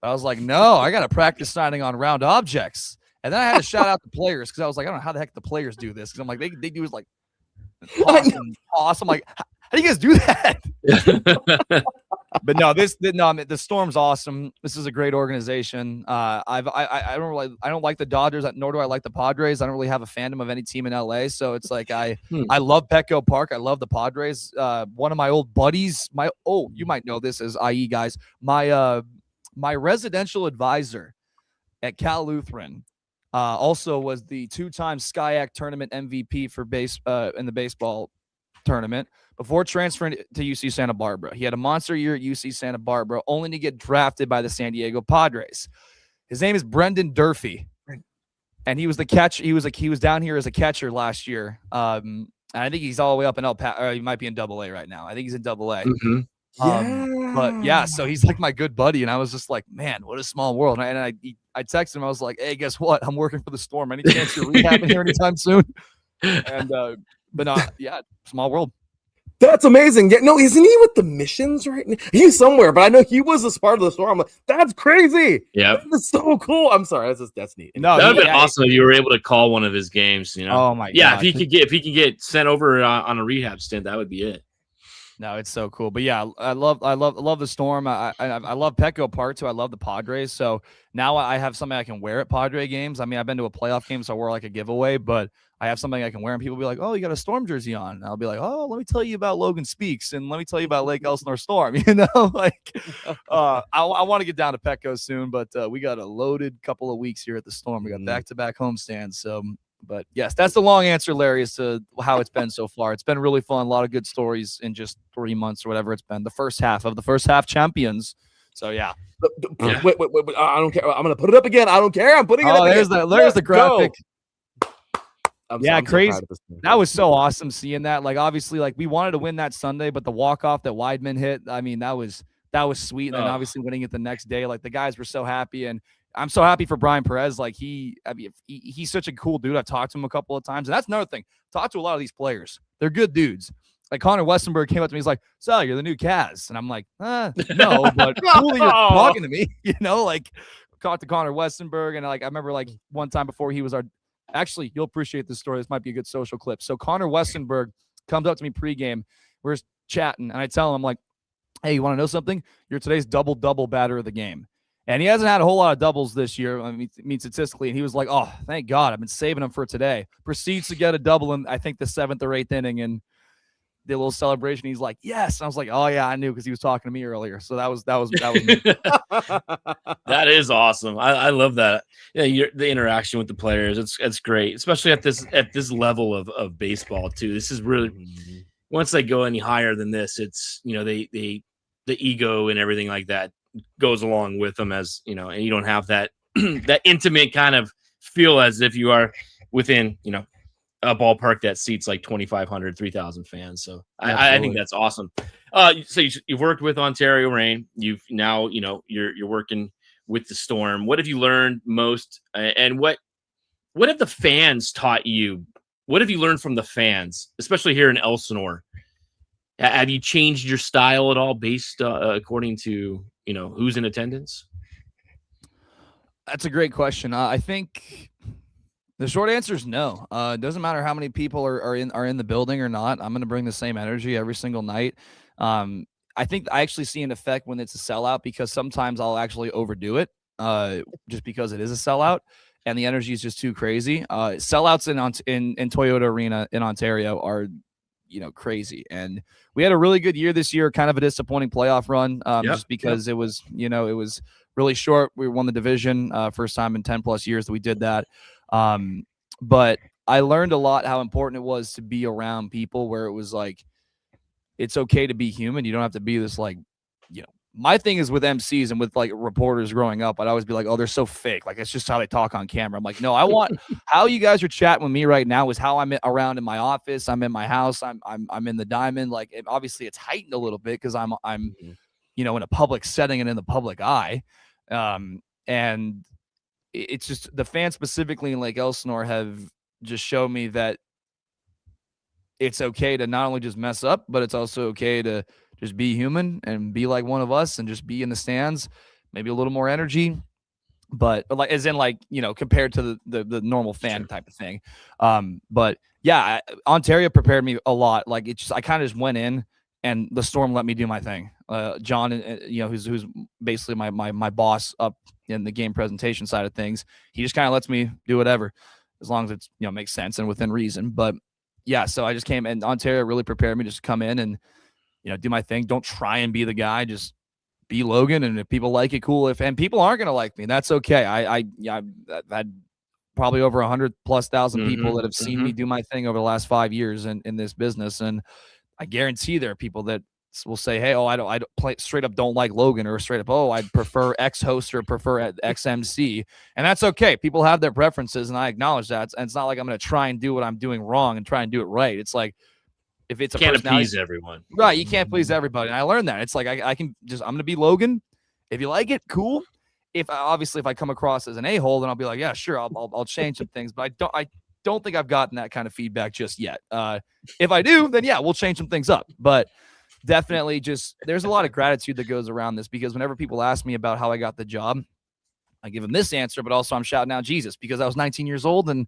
But I was like, no, I got to practice signing on round objects. And then I had to shout out the players because I was like, I don't know how the heck the players do this, because I'm like, they do is like toss. I'm like, how do you guys do that? But no, the Storm's awesome. This is a great organization. I don't like the Dodgers, nor do I like the Padres. I don't really have a fandom of any team in LA. So it's like I love Petco Park. I love the Padres. One of my old buddies, you might know this as IE guys. My residential advisor at Cal Lutheran also was the 2-time SCIAC tournament MVP for in the baseball tournament before transferring to UC Santa Barbara. He had a monster year at UC Santa Barbara, only to get drafted by the San Diego Padres. His name is Brendan Durfee, and he was the catch. He was down here as a catcher last year. And I think he's all the way up in he might be in AA right now. I think he's in AA.
Mm-hmm.
But yeah, so he's like my good buddy, and I was just like, man, what a small world. And I texted him. I was like, hey, guess what? I'm working for the Storm. Any chance you're rehabbing here anytime soon? And but no, yeah, small world.
That's amazing. Yeah, no, isn't he with the Missions right now? He's somewhere, but I know he was a part of the Storm. I'm like, that's crazy.
Yeah,
that's so cool. I'm sorry, that's neat.
No, that would have been awesome if you were able to call one of his games.
Oh my god.
Yeah, if he could get sent over on a rehab stint, that would be it.
No, it's so cool. But yeah, I love the Storm. I love Petco Park too. I love the Padres. So now I have something I can wear at Padre games. I mean, I've been to a playoff game, so I wore like a giveaway, but I have something I can wear, and people be like, "Oh, you got a Storm jersey on?" And I'll be like, "Oh, let me tell you about Logan Speaks, and let me tell you about Lake Elsinore Storm." I want to get down to Petco soon, but we got a loaded couple of weeks here at the Storm. We got back-to-back homestands, so. But yes, that's the long answer, Larry, as to how it's been so far. It's been really fun. A lot of good stories in just 3 months or whatever it's been. The first half champions. So yeah.
Wait. I don't care. I'm gonna put it up again. I don't care. I'm putting it up again.
There's the graphic.
I'm
crazy.
So
that was so awesome seeing that. Like, obviously, like we wanted to win that Sunday, but the walk-off that Weidman hit, I mean, that was sweet. And then obviously winning it the next day, like the guys were so happy. And I'm so happy for Brian Perez. Like he's such a cool dude. I've talked to him a couple of times. And that's another thing. Talk to a lot of these players. They're good dudes. Like Connor Westenberg came up to me. He's like, "So you're the new Kaz?" And I'm like, no, but cool that you're talking to me. Like talked to Connor Westenberg. And like, I remember like one time before he was actually, you'll appreciate this story. This might be a good social clip. So Connor Westenberg comes up to me pregame. We're just chatting. And I tell him, like, "Hey, you want to know something? You're today's double batter of the game." And he hasn't had a whole lot of doubles this year, I mean statistically. And he was like, "Oh, thank God. I've been saving him for today." Proceeds to get a double in, I think, the 7th or 8th inning. And the little celebration, he's like, "Yes." And I was like, "Oh, yeah, I knew," because he was talking to me earlier. So that was me.
That is awesome. I love that. Yeah, the interaction with the players. It's great, especially at this level of baseball, too. This is really – once they go any higher than this, it's, the ego and everything like that goes along with them, as and you don't have that that intimate kind of feel as if you are within a ballpark that seats like 2,500 3,000 fans. So I think that's awesome. So you've worked with Ontario Reign. You've now you're working with the Storm. What have you learned most, and what have the fans taught you? What have you learned from the fans, especially here in Elsinore? Have you changed your style at all based according to who's in attendance?
That's a great question. I think the short answer is no. It doesn't matter how many people are in the building or not. I'm going to bring the same energy every single night. I think I actually see an effect when it's a sellout, because sometimes I'll actually overdo it just because it is a sellout and the energy is just too crazy. Sellouts in Toyota Arena in Ontario are crazy. And we had a really good year this year, kind of a disappointing playoff run just because it was really short. We won the division first time in 10 plus years that we did that. But I learned a lot how important it was to be around people where it was like, it's okay to be human. You don't have to be this like, my thing is with MCs and with like reporters growing up, I'd always be like, oh, they're so fake. Like, it's just how they talk on camera. I'm like, no, I want how you guys are chatting with me right now is how I'm around in my office. I'm in my house. I'm in the diamond. Like, obviously it's heightened a little bit because I'm in a public setting and in the public eye. And it's just the fans specifically in Lake Elsinore have just shown me that it's okay to not only just mess up, but it's also okay to just be human and be like one of us and just be in the stands, maybe a little more energy, but like, as in like, compared to the normal fan type of thing. But yeah, Ontario prepared me a lot. Like, I kind of just went in and the Storm let me do my thing. John, who's basically my boss up in the game presentation side of things. He just kind of lets me do whatever, as long as it's, makes sense and within reason. But yeah, so I just came, and Ontario really prepared me just to come in and, do my thing. Don't try and be the guy. Just be Logan. And if people like it, cool. And people aren't going to like me, that's okay. I've had probably over 100,000+ people that have seen me do my thing over the last 5 years in this business. And I guarantee there are people that will say, hey, I don't play straight up, don't like Logan, or straight up, I'd prefer X host or prefer X MC. And that's okay. People have their preferences, and I acknowledge that. And it's not like I'm going to try and do what I'm doing wrong and try and do it right. It's like, if it's a
can't
personality,
please everyone,
right? You can't please everybody. And I learned that. It's like, I'm going to be Logan. If you like it, cool. If I come across as an a-hole, then I'll be like, yeah, sure, I'll change some things. But I don't think I've gotten that kind of feedback just yet. If I do, then yeah, we'll change some things up. But definitely, there's a lot of gratitude that goes around this, because whenever people ask me about how I got the job, I give them this answer, but also I'm shouting out Jesus, because I was 19 years old, and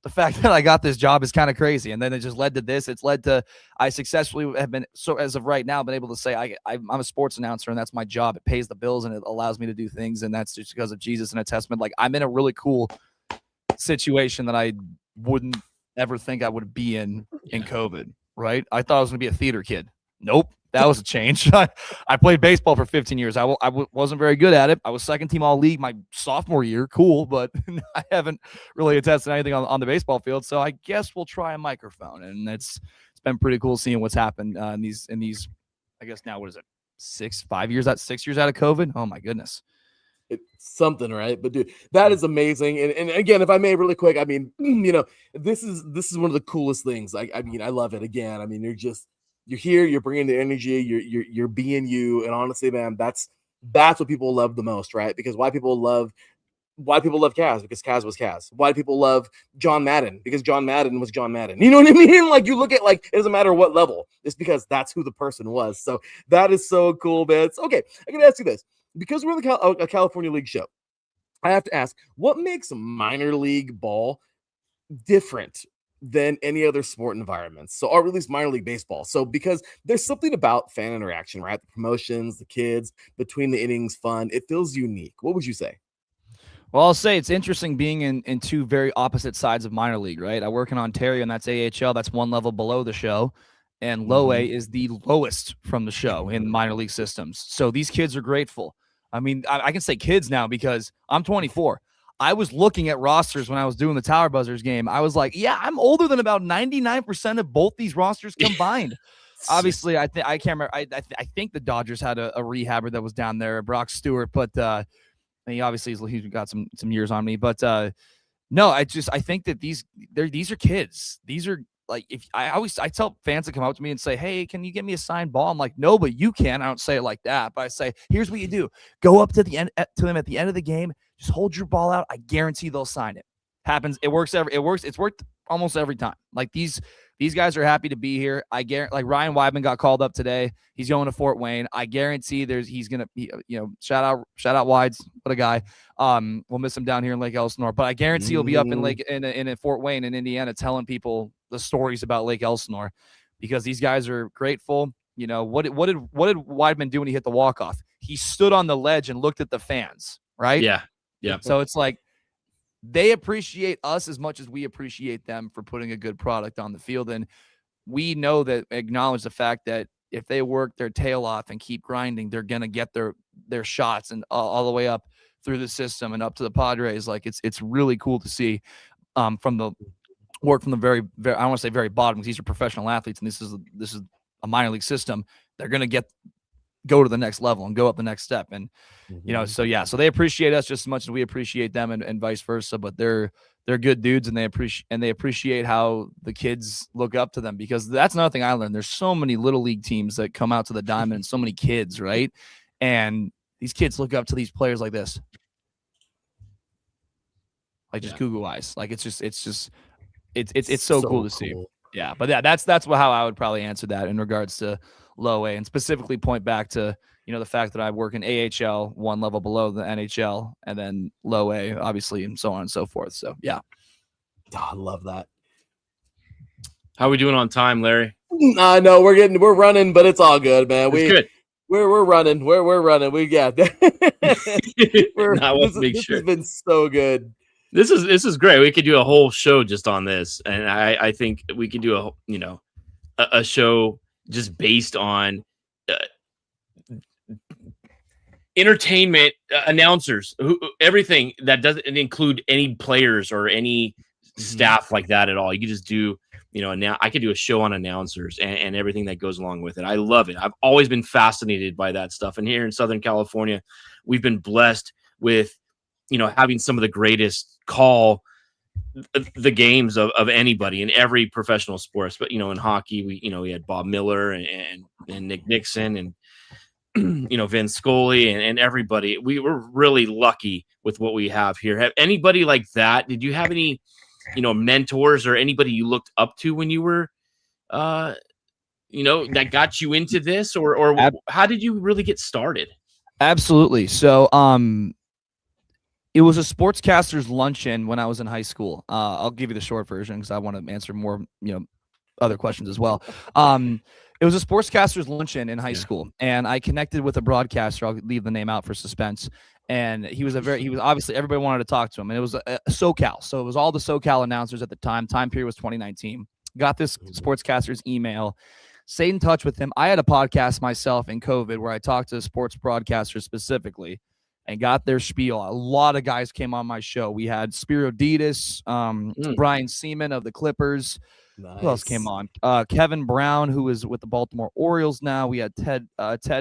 the fact that I got this job is kind of crazy. And then it just led to this. It's led to, I successfully have been, so as of right now, been able to say I'm a sports announcer, and that's my job. It pays the bills and it allows me to do things. And that's just because of Jesus and a testament. Like, I'm in a really cool situation that I wouldn't ever think I would be in COVID, right? I thought I was going to be a theater kid. Nope. That was a change. I played baseball for 15 years. I wasn't very good at it. I was second team all league my sophomore year. Cool, but I haven't really attested anything on the baseball field. So I guess we'll try a microphone, and it's been pretty cool seeing what's happened in these. I guess now, what is it? 6 years out of COVID. Oh my goodness.
It's something, right? But dude, that is amazing. And again, if I may, really quick, I mean, this is one of the coolest things. I mean, I love it. Again, I mean, you're here, you're bringing the energy, you're being you. And honestly, man, that's what people love the most, right? Because why people love Kaz? Because Kaz was Kaz. Why people love John Madden? Because John Madden was John Madden. You know what I mean? Like, you look at, like, it doesn't matter what level. It's because that's who the person was. So that is so cool, man. Okay, I can ask you this. Because we're a California League show, I have to ask, what makes minor league ball different than any other sport environments? So, or at least minor league baseball. So, because there's something about fan interaction, right? The promotions, the kids, between the innings, fun. It feels unique. What would you say?
Well, I'll say it's interesting being in two very opposite sides of minor league, right? I work in Ontario, and that's AHL. That's one level below the show. And low A is the lowest from the show in minor league systems. So these kids are grateful. I mean, I can say kids now because I'm 24. I was looking at rosters when I was doing the Tower Buzzers game. I was like, yeah, I'm older than about 99% of both these rosters combined. Obviously, I can't remember. I think the Dodgers had a rehabber that was down there, Brock Stewart, but he obviously he's got some years on me. But no, I think that these are kids. These are, like, if I tell fans to come up to me and say, hey, can you get me a signed ball? I'm like, no, but you can. I don't say it like that, but I say, here's what you do. Go up to them at the end of the game. Just hold your ball out. I guarantee they'll sign it. Happens. It works. It's worked almost every time. Like, these guys are happy to be here. I guarantee, like, Ryan Weidman got called up today. He's going to Fort Wayne. I guarantee he's going to be, shout out Wides. What a guy. We'll miss him down here in Lake Elsinore, but I guarantee he'll be up in Fort Wayne in Indiana telling people the stories about Lake Elsinore, because these guys are grateful. What did Weidman do when he hit the walk-off? He stood on the ledge and looked at the fans, right?
Yeah. Yeah.
So it's like, they appreciate us as much as we appreciate them for putting a good product on the field. And we know that, acknowledge the fact that if they work their tail off and keep grinding, they're going to get their shots and all the way up through the system and up to the Padres. Like, it's really cool to see from the work from the very, very, I don't want to say very bottom, because these are professional athletes and this is a minor league system. They're going to get go to the next level and go up the next step. And, so they appreciate us just as much as we appreciate them, and vice versa. But they're good dudes, and they appreciate how the kids look up to them, because that's another thing I learned. There's so many little league teams that come out to the Diamond, and so many kids, right? And these kids look up to these players like this, like just Google eyes. Like it's so cool to see. Yeah, but that's how I would probably answer that in regards to low A, and specifically point back to the fact that I work in AHL, one level below the NHL, and then low A, obviously, and so on and so forth. So yeah,
I love that.
How are we doing on time, Larry?
No, we're running, but it's all good, man.
It's good.
We're running. We're running. This has been so good.
This is great. We could do a whole show just on this, and I think we could do a show just based on entertainment, announcers, everything that doesn't include any players or any staff like that at all. You could just do, now I could do a show on announcers and everything that goes along with it. I love it. I've always been fascinated by that stuff. And here in Southern California, we've been blessed with, having some of the greatest call the games of anybody in every professional sports. But, in hockey, we had Bob Miller and Nick Nixon and, Vin Scully and everybody. We were really lucky with what we have here. Have anybody like that? Did you have any, mentors or anybody you looked up to when you were, that got you into this, or how did you really get started?
Absolutely. So, it was a sportscaster's luncheon when I was in high school. I'll give you the short version because I want to answer more, other questions as well. It was a sportscaster's luncheon in high school, and I connected with a broadcaster. I'll leave the name out for suspense. And he was obviously, everybody wanted to talk to him, and it was a SoCal. So it was all the SoCal announcers at the time. Time period was 2019. Got this sportscaster's email, stayed in touch with him. I had a podcast myself in COVID where I talked to sports broadcasters specifically and got their spiel. A lot of guys came on my show. We had Spiro Ditas, Brian Seaman of the Clippers. Nice. Who else came on? Kevin Brown, who is with the Baltimore Orioles now. We had Ted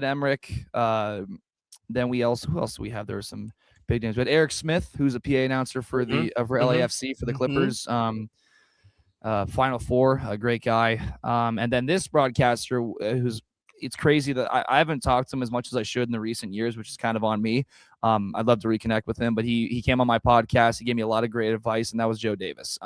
Emmerich. Then who else do we have? There were some big names. We had Eric Smith, who's a PA announcer for LAFC for the Clippers. Final Four, a great guy. And then this broadcaster, it's crazy that I haven't talked to him as much as I should in the recent years, which is kind of on me. I'd love to reconnect with him, but he came on my podcast. He gave me a lot of great advice, and that was Joe Davis.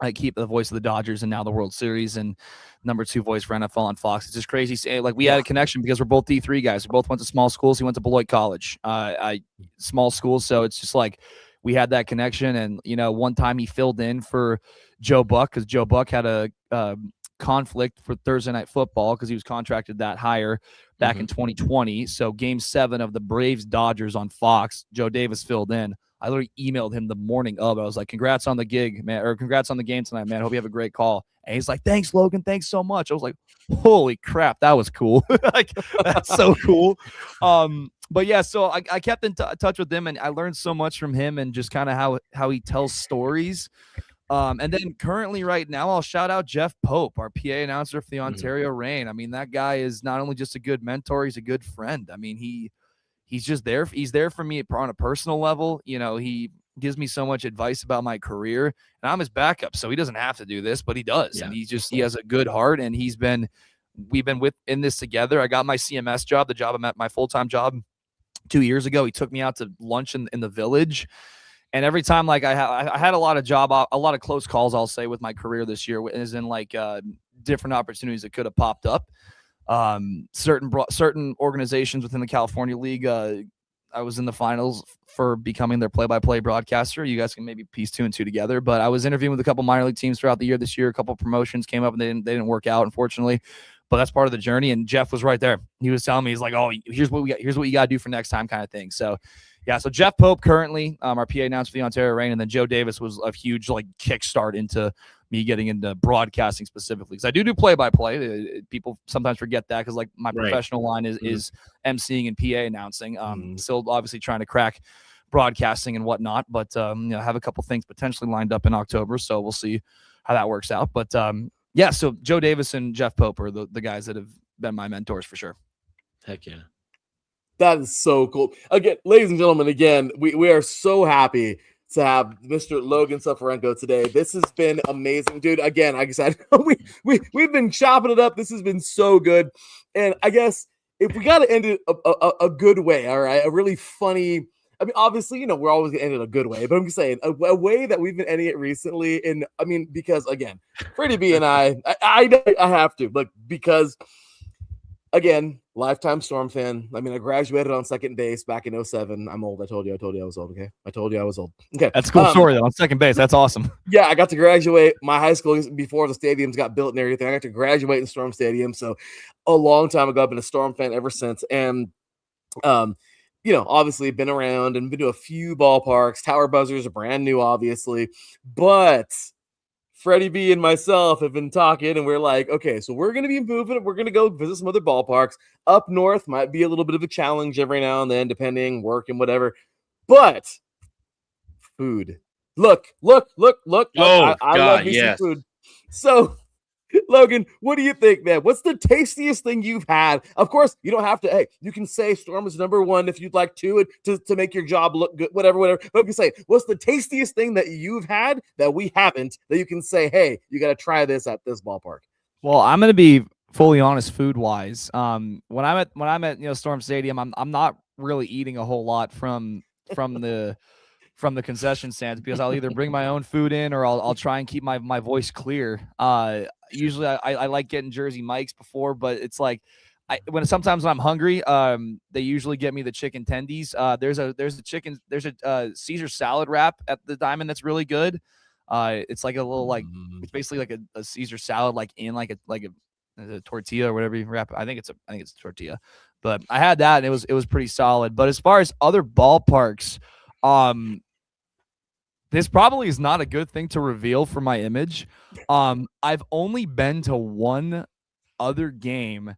I keep the voice of the Dodgers and now the World Series, and number 2 voice for NFL on Fox. It's just crazy. Like, we had a connection because we're both D3 guys. We both went to small schools. He went to Beloit College, small schools. So it's just like we had that connection. And, one time he filled in for Joe Buck because Joe Buck had a conflict for Thursday Night Football because he was contracted that higher back in 2020. So Game 7 of the Braves Dodgers on Fox, Joe Davis filled in. I literally emailed him the morning of. I was like, congrats on the gig, man, or congrats on the game tonight, man. Hope you have a great call. And he's like, thanks, Logan. Thanks so much. I was like, holy crap, that was cool. Like, that's so cool. But yeah, so I kept in touch with him, and I learned so much from him and just kind of how he tells stories. And then currently right now, I'll shout out Jeff Pope, our PA announcer for the Ontario Reign. I mean, that guy is not only just a good mentor, he's a good friend. I mean, he's just there. He's there for me on a personal level. He gives me so much advice about my career, and I'm his backup. So he doesn't have to do this, but he does. Yeah. And he has a good heart, and we've been in this together. I got my CMS job, the job I'm at, my full-time job 2 years ago. He took me out to lunch in the Village. And every time, like, I had a lot of close calls, I'll say, with my career this year, as in like different opportunities that could have popped up. Certain organizations within the California League, I was in the finals for becoming their play-by-play broadcaster. You guys can maybe piece 2 and 2 together. But I was interviewing with a couple minor league teams throughout the year this year. A couple promotions came up and they didn't work out, unfortunately. But that's part of the journey. And Jeff was right there. He was telling me, he's like, "Oh, here's what you got to do for next time," kind of thing. So yeah, so Jeff Pope currently, our PA announcer for the Ontario Reign, and then Joe Davis was a huge kickstart into me getting into broadcasting specifically, because I do play-by-play. People sometimes forget that because my professional line is emceeing and PA announcing. Still obviously trying to crack broadcasting and whatnot, but have a couple things potentially lined up in October, so we'll see how that works out. But yeah, so Joe Davis and Jeff Pope are the guys that have been my mentors for sure.
Heck yeah.
That is so cool. Again, ladies and gentlemen, we are so happy to have Mr. Logan Sufferenko today. This has been amazing, dude. Again, like I said, we've been chopping it up. This has been so good. And I guess if we got to end it a good way, all right, a really funny. I mean, obviously, we're always gonna end it a good way, but I'm just saying a way that we've been ending it recently. And I mean, because again, Freddie B and I have to look because. Again, lifetime Storm fan. I mean, I graduated on second base back in 07. I'm old. I told you I was old. Okay. I told you I was old. Okay.
That's a cool story though. On second base. That's awesome.
Yeah. I got to graduate my high school before the stadiums got built and everything. I got to graduate in Storm Stadium. So a long time ago, I've been a Storm fan ever since. And, obviously been around and been to a few ballparks. Tower Buzzers are brand new, obviously, but Freddie B and myself have been talking, and we're like, okay, so we're going to be moving. We're going to go visit some other ballparks. Up north might be a little bit of a challenge every now and then, depending, work and whatever. But food. Look.
Oh,
I love me some food. So, Logan, what do you think, man? What's the tastiest thing you've had? Of course, you don't have to. Hey, you can say Storm is number one if you'd like to make your job look good, whatever. But you can say, what's the tastiest thing that you've had that we haven't, that you can say, hey, you got to try this at this ballpark?
Well, I'm going to be fully honest food wise. When I'm at Storm Stadium, I'm not really eating a whole lot from the concession stands because I'll either bring my own food in or I'll try and keep my voice clear. Usually I like getting Jersey Mike's before, but it's like sometimes when I'm hungry, they usually get me the chicken tendies. There's a Caesar salad wrap at the Diamond that's really good. It's like a little it's basically like a Caesar salad like in like a tortilla or whatever you wrap. I think it's a tortilla, but I had that and it was pretty solid. But as far as other ballparks, this probably is not a good thing to reveal for my image. I've only been to one other game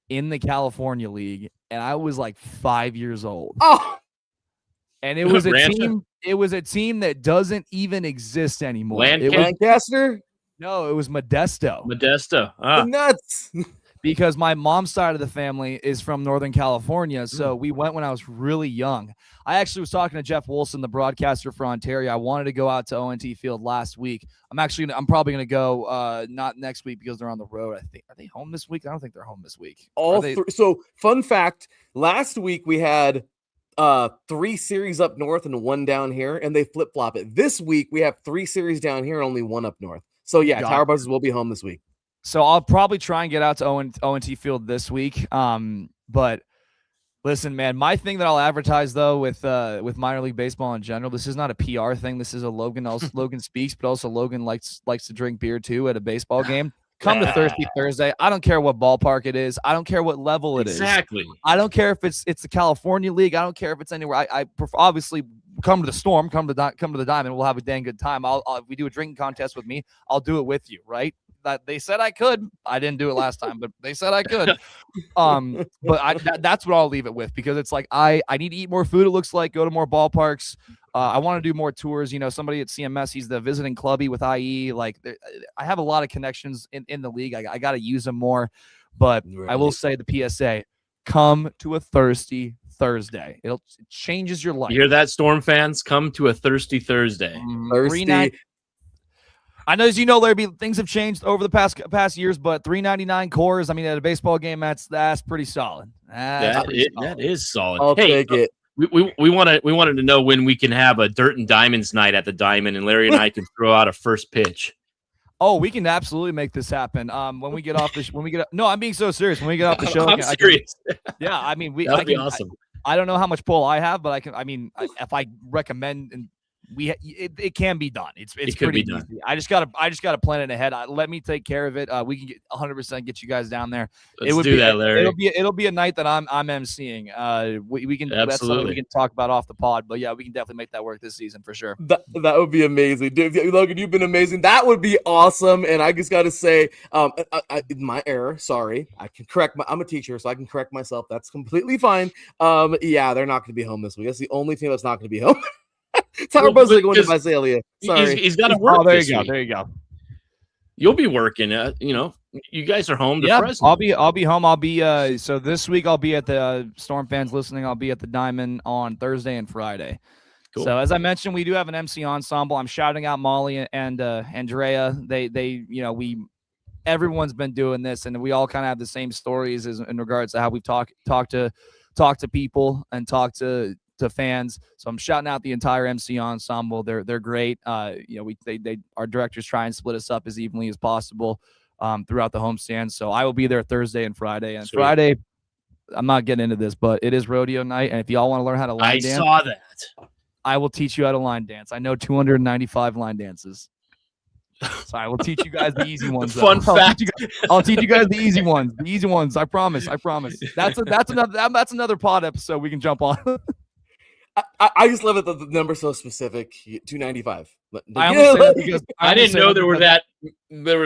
in the California League, and I was like 5 years old.
Oh,
and it was a team. It was a team that doesn't even exist anymore.
Lancaster?
No, it was Modesto.
Nuts.
Because my mom's side of the family is from Northern California, so we went when I was really young. I actually was talking to Jeff Wilson, the broadcaster for Ontario. I wanted to go out to ONT Field last week. I'm probably going to go not next week because they're on the road. I think. Are they home this week? I don't think they're home this week.
So, fun fact, last week we had 3 series up north and 1 down here, and they flip-flop it. This week we have 3 series down here and only 1 up north. So, yeah, Tower Buzzers will be home this week.
So I'll probably try and get out to ONT Field this week. But listen, man, my thing that I'll advertise though with minor league baseball in general, this is not a PR thing. This is a Logan speaks, but also Logan likes to drink beer too at a baseball game. Come to Thirsty Thursday. I don't care what ballpark it is. I don't care what level it is.
Exactly.
I don't care if it's the California League. I don't care if it's anywhere. I obviously come to the Storm, come to the Diamond. We'll have a dang good time. If we do a drinking contest with me, I'll do it with you, right? That they said I could. I didn't do it last time, but they said I could. But that's what I'll leave it with because it's like I need to eat more food. It looks like go to more ballparks. I want to do more tours. Somebody at CMS, he's the visiting clubby with IE. Like I have a lot of connections in the league. I got to use them more. But right. I will say the PSA: come to a Thirsty Thursday. It changes your life.
You hear that, Storm fans? Come to a Thirsty Thursday.
Thirsty.
I know, as you know, Larry, things have changed over the past years, but $3.99 cores. I mean, at a baseball game, that's pretty solid.
That is solid.
I'll take it.
We wanted to know when we can have a Dirt and Diamonds night at the Diamond, and Larry and I can throw out a first pitch.
Oh, we can absolutely make this happen. When we get off no, I'm being so serious. When we get off the show,
I'm serious.
Yeah, I mean,
that'd be awesome.
I don't know how much pull I have, but if I recommend and. It can be done. It's pretty easy. I just gotta plan it ahead. Let me take care of it. We can 100% get you guys down there.
Let's do that, Larry.
It'll be a night that I'm emceeing. We can
absolutely.
That's something we can talk about off the pod. But yeah, we can definitely make that work this season for sure.
That would be amazing, dude. Logan, you've been amazing. That would be awesome. And I just gotta say, my error. Sorry, I can correct. I'm a teacher, so I can correct myself. That's completely fine. Yeah, they're not going to be home this week. That's the only team that's not going to be home. Tower Buzzers going to Visalia. Sorry,
he's got to work.
Oh, there you go.
You'll be working. You guys are home to
Yeah,
Fresno.
I'll be home. I'll be so this week I'll be at the Storm fans listening. I'll be at the Diamond on Thursday and Friday.
Cool.
So as I mentioned, we do have an MC ensemble. I'm shouting out Molly and Andrea. Everyone's been doing this, and we all kind of have the same stories in regards to how we talk to people and talk to fans. So I'm shouting out the entire MC ensemble. They're great. Our directors try and split us up as evenly as possible throughout the homestand. So I will be there Thursday and Friday. And
Sweet.
Friday, I'm not getting into this, but it is rodeo night, and if y'all want to learn how to line dance,
saw that.
I will teach you how to line dance. I know 295 line dances. So I will teach you guys the easy ones.
Fun fact.
I'll teach you guys the easy ones. The easy ones. I promise. That's another pod episode we can jump on.
I just love it that the number's so specific. 295.
I only say that because
I didn't know there was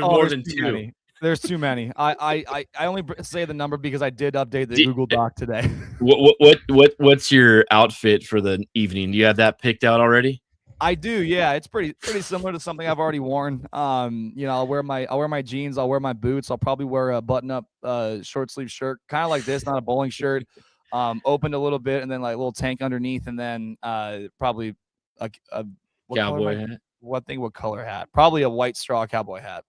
more than two.
Many. There's too many. I only say the number because I did update the Google Doc today.
What's your outfit for the evening? Do you have that picked out already?
I do, yeah. It's pretty similar to something I've already worn. I'll wear my jeans, I'll wear my boots, I'll probably wear a button-up short sleeve shirt, kind of like this, not a bowling shirt, opened a little bit, and then like a little tank underneath, and then probably a
cowboy hat.
What color hat? Probably a white straw cowboy hat.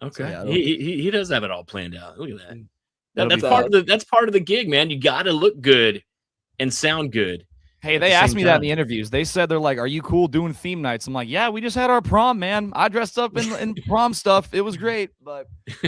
Okay,
so, yeah,
he does have it all planned out. Look at that. That's part of the gig, man. You got to look good and sound good.
Hey, they asked me that in the interviews. They said, they're like, are you cool doing theme nights? I'm like, yeah, we just had our prom, man. I dressed up in prom stuff. It was great. But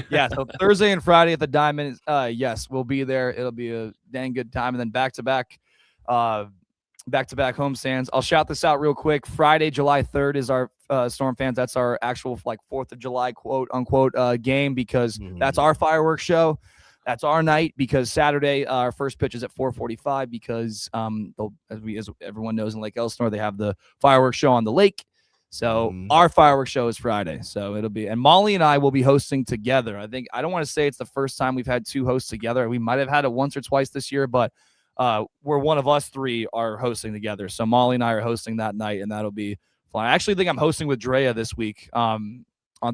yeah, so Thursday and Friday at the Diamond, yes, we'll be there. It'll be a dang good time. And then back-to-back homestands. I'll shout this out real quick. Friday, July 3rd is our Storm fans. That's our actual 4th of July quote unquote game because that's our fireworks show. That's our night because Saturday our first pitch is at 4:45 because as everyone knows in Lake Elsinore they have the fireworks show on the lake. So our fireworks show is Friday. So it'll be, and Molly and I will be hosting together. I don't want to say it's the first time we've had two hosts together. We might have had it once or twice this year, but where one of us three are hosting together. So Molly and I are hosting that night, and that'll be fun. I actually think I'm hosting with Drea this week on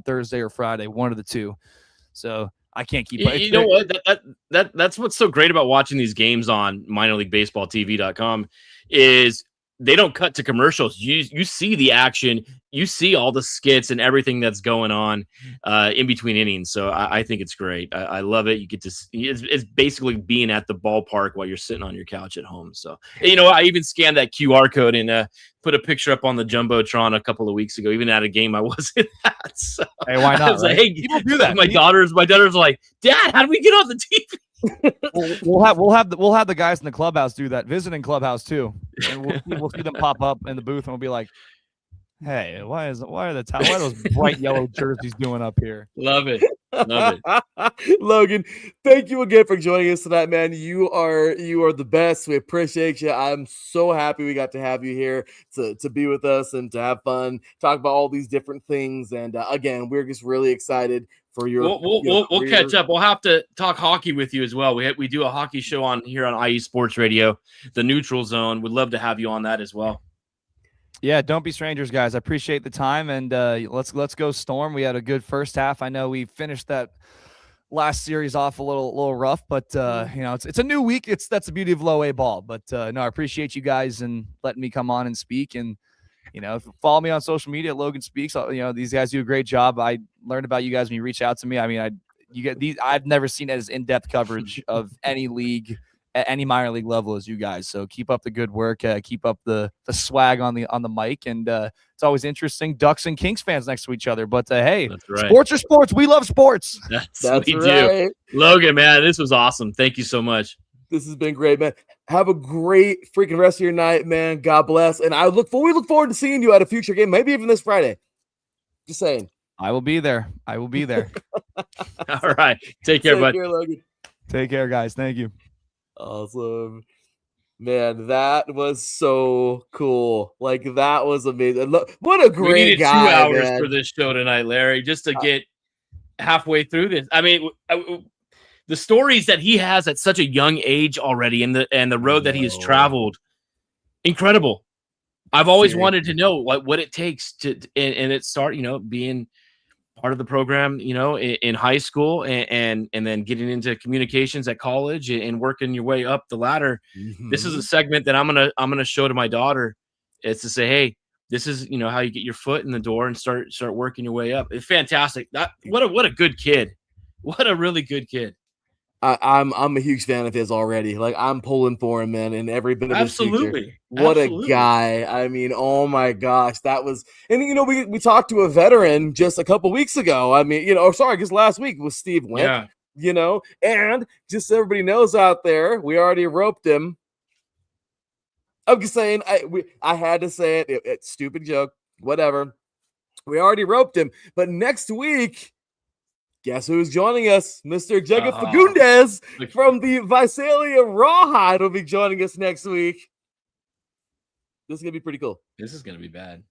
Thursday or Friday, one of the two. So I can't keep.
You know what? That's what's so great about watching these games on minorleaguebaseballtv.com is they don't cut to commercials. You see the action, you see all the skits and everything that's going on in between innings. So I think it's great. I love it. You get to it's basically being at the ballpark while you're sitting on your couch at home. So I even scanned that QR code and put a picture up on the Jumbotron a couple of weeks ago, even at a game I wasn't at. So
hey, why not?
I was like, hey,
people do that.
My daughters are like, Dad, how do we get on the TV?
We'll have the guys in the clubhouse do that, visiting clubhouse too, and we'll see them pop up in the booth, and we'll be like, "Hey, why are those bright yellow jerseys doing up here?"
Love it.
Logan, thank you again for joining us tonight, man. You are the best. We appreciate you. I'm so happy we got to have you here to be with us and to have fun, talk about all these different things. And again, we're just really excited for your.
We'll catch up. We'll have to talk hockey with you as well. We do a hockey show on IE Sports Radio, the Neutral Zone. We'd love to have you on that as well.
Yeah, don't be strangers, guys. I appreciate the time, and let's go Storm. We had a good first half. I know we finished that last series off a little rough, but it's a new week. That's the beauty of low A ball. But no, I appreciate you guys and letting me come on and speak. And follow me on social media. Logan Speaks. These guys do a great job. I learned about you guys when you reach out to me. I mean, you get these. I've never seen as in-depth coverage of any league at any minor league level as you guys. So keep up the good work. Keep up the swag on the mic, and it's always interesting. Ducks and Kings fans next to each other, but hey,
right.
Sports are sports. We love sports.
That's
we
right.
do.
Logan, man, this was awesome. Thank you so much.
This has been great, man. Have a great freaking rest of your night, man. God bless, and we look forward to seeing you at a future game, maybe even this Friday. Just saying.
I will be there.
All right. Take care, bud.
Logan.
Take care, guys. Thank you.
Awesome. Man, that was so cool. Like, that was amazing. Look, what a great
we needed
guy,
2 hours
man.
for this show tonight, Larry, just to get halfway through this. I mean, the stories that he has at such a young age already and the road that he has traveled, incredible. I've always wanted to know what it takes to and it start, being part of the program, in high school, and then getting into communications at college and working your way up the ladder. This is a segment that I'm gonna show to my daughter. It's to say, hey, this is how you get your foot in the door and start working your way up. It's fantastic. What a good kid. What a really good kid.
I'm a huge fan of his already. Like, I'm pulling for him, man, in every bit of his future.
Absolutely.
What a guy. I mean, oh my gosh, that was, and we talked to a veteran just a couple weeks ago. I mean, I guess last week was Steve Went, and just so everybody knows out there, we already roped him. I'm just saying, I had to say it. It's stupid joke, whatever. We already roped him, but next week, guess who's joining us? Mr. Jacob Fagundes from the Visalia Rawhide will be joining us next week. This is going to be pretty cool.
This is going to be bad.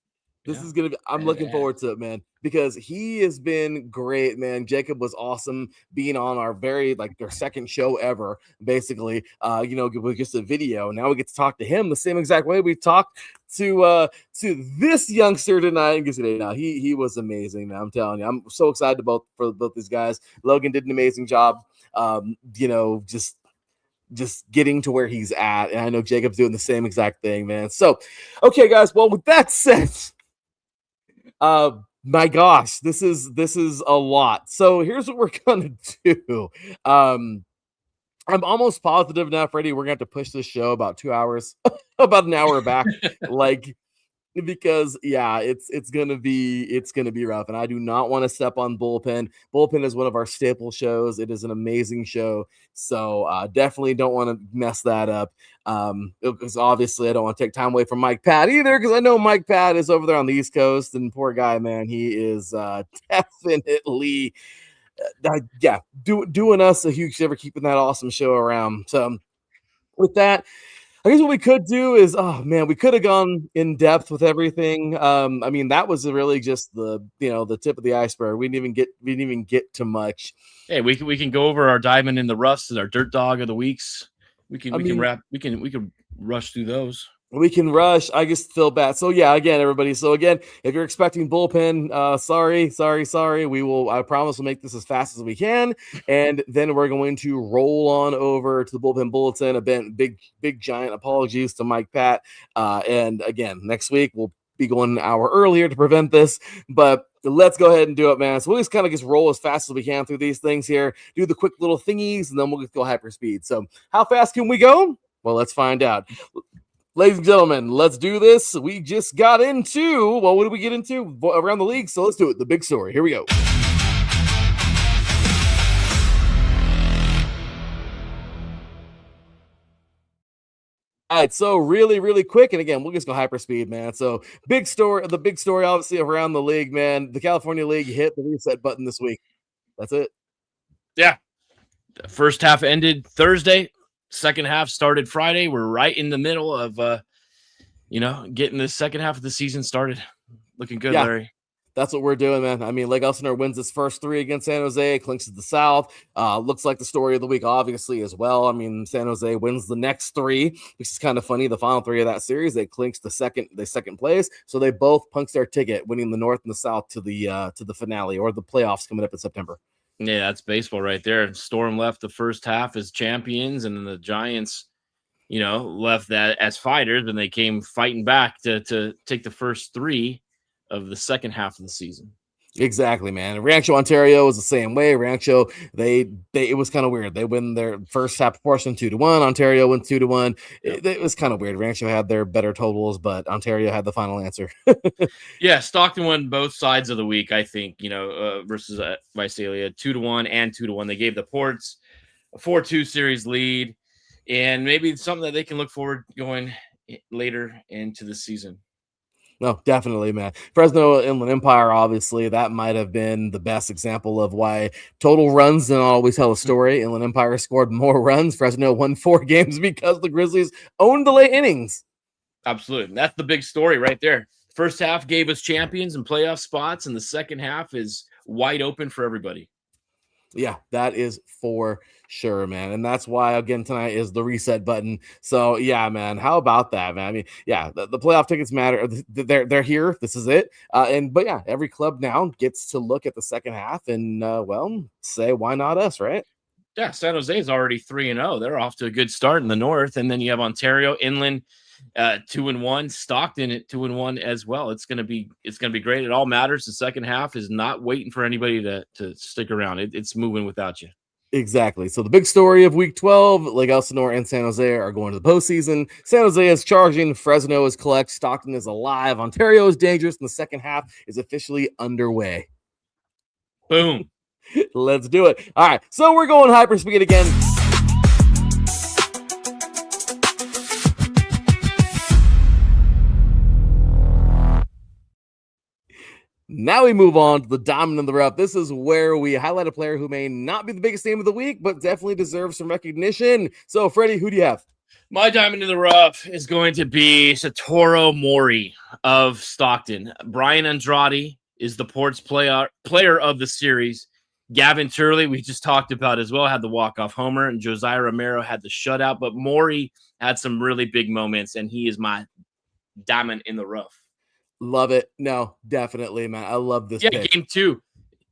This is going to be, I'm looking forward to it, man, because he has been great, man. Jacob was awesome being on our their second show ever, basically, with just a video. Now we get to talk to him the same exact way we talked to this youngster tonight. He was amazing, man. I'm telling you, I'm so excited for both these guys. Logan did an amazing job, just getting to where he's at. And I know Jacob's doing the same exact thing, man. So, okay, guys. Well, with that said, my gosh, this is a lot. So here's what we're gonna do. I'm almost positive now, Freddie, we're gonna have to push this show about 2 hours, about an hour back, because it's gonna be rough, and I do not want to step on Bullpen. Bullpen is one of our staple shows. It is an amazing show, so definitely don't want to mess that up. Because obviously I don't want to take time away from Mike Pat either, because I know Mike Pat is over there on the East Coast, and poor guy, man, he is definitely doing us a huge favor, keeping that awesome show around. So with that, I guess what we could do is, we could have gone in depth with everything. I mean, that was really just the tip of the iceberg. We didn't even get to much.
Hey, we can go over our diamond in the rust and our dirt dog of the weeks. We can rush through those.
We can rush. I just feel bad. So again, everybody. So again, if you're expecting Bullpen, sorry. We will. I promise we'll make this as fast as we can, and then we're going to roll on over to the Bullpen Bulletin. A big giant apologies to Mike Pat. And again, next week we'll be going an hour earlier to prevent this, but let's go ahead and do it, man. So we'll just kind of roll as fast as we can through these things here, do the quick little thingies, and then we'll just go hyperspeed. So how fast can we go? Well, let's find out. Ladies and gentlemen, let's do this. We just got into, what did we get into around the league? So let's do it. The big story. Here we go. All right, so really, really quick, and again, we'll just go hyperspeed, man. So the big story, obviously, around the league, man. The California League hit the reset button this week. That's it.
Yeah. The first half ended Thursday. Second half started Friday. We're right in the middle of, getting the second half of the season started. Looking good, Larry.
That's what we're doing, man. I mean, Lake Elsinore wins its first 3 against San Jose, clinches the South. Looks like the story of the week, obviously, as well. I mean, San Jose wins the next 3, which is kind of funny. The final 3 of that series, they clinched the second place. So they both punched their ticket, winning the North and the South to the finale, or the playoffs coming up in September.
Yeah, that's baseball right there. Storm left the first half as champions, and then the Giants, left that as fighters, and they came fighting back to take the first 3 of the second half of the season.
Exactly, man. Rancho, Ontario was the same way. Rancho, it was kind of weird. They win their first half proportion 2-1. Ontario went 2-1. It was kind of weird. Rancho had their better totals, but Ontario had the final answer.
Yeah, Stockton won both sides of the week, I think, versus Visalia, 2-1 and 2-1. They gave the Ports a 4-2 series lead, and maybe something that they can look forward going later into the season.
No, definitely, man. Fresno Inland Empire, obviously, that might have been the best example of why total runs don't always tell a story. Inland Empire scored more runs. Fresno won 4 games because the Grizzlies owned the late innings.
Absolutely. That's the big story right there. First half gave us champions and playoff spots, and the second half is wide open for everybody.
Yeah, that is for sure, man. And that's why, again, tonight is the reset button. So, yeah, man, how about that, man? I mean, yeah, the playoff tickets matter. They're here. This is it. But yeah, every club now gets to look at the second half and, well, say, why not us, right?
Yeah, San Jose is already 3-0. They're off to a good start in the north. And then you have Ontario, Inland, 2-1, Stockton at 2-1 as well. It's gonna be great. It all matters. The second half is not waiting for anybody to stick around. It's moving without you.
Exactly. So the big story of week 12, Lake Elsinore and San Jose are going to the postseason. San Jose is charging, Fresno is collect, Stockton is alive, Ontario is dangerous, and the second half is officially underway.
Boom.
Let's do it. All right. So we're going hyperspeed again. Now we move on to the Diamond in the Rough. This is where we highlight a player who may not be the biggest name of the week, but definitely deserves some recognition. So, Freddie, who do you have?
My Diamond in the Rough is going to be Satoru Mori of Stockton. Brian Andrade is the Ports player of the series. Gavin Turley, we just talked about as well, had the walk-off homer, and Josiah Romero had the shutout. But Mori had some really big moments, and he is my Diamond in the Rough.
Love it. No, definitely, man. I love this.
Yeah,
pick.
game 2,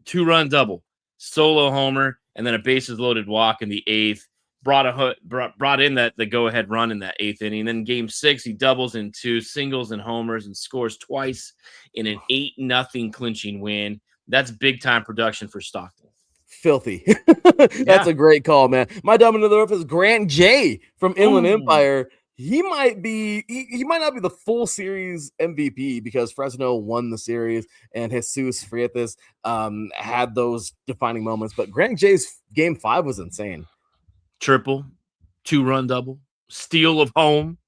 2-run double, solo homer, and then a bases loaded walk in the 8th. Brought in the go-ahead run in that 8th inning. And then game 6, he doubles in 2, singles and homers, and scores twice in an 8-0 clinching win. That's big-time production for Stockton.
Filthy. That's a great call, man. My Diamond in the Rough is Grant J from Inland Empire. He might not be the full series MVP because Fresno won the series and Jesus Frias had those defining moments. But Grant J's game 5 was insane.
Triple, 2-run double, steal of home,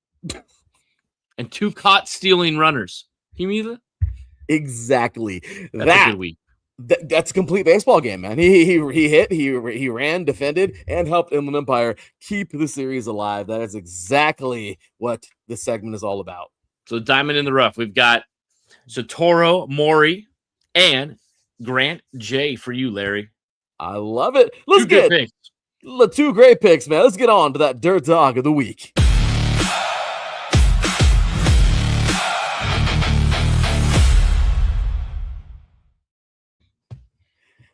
and 2 caught stealing runners. You mean that?
Exactly.
That's a good week.
That's a complete baseball game, man. He hit, he ran, defended, and helped Inland Empire keep the series alive. That is exactly what this segment is all about.
So Diamond in the Rough, we've got Satoru Mori and Grant J for you, Larry.
I love it. Let's get 2 great picks, man. Let's get on to that Dirt Dog of the week.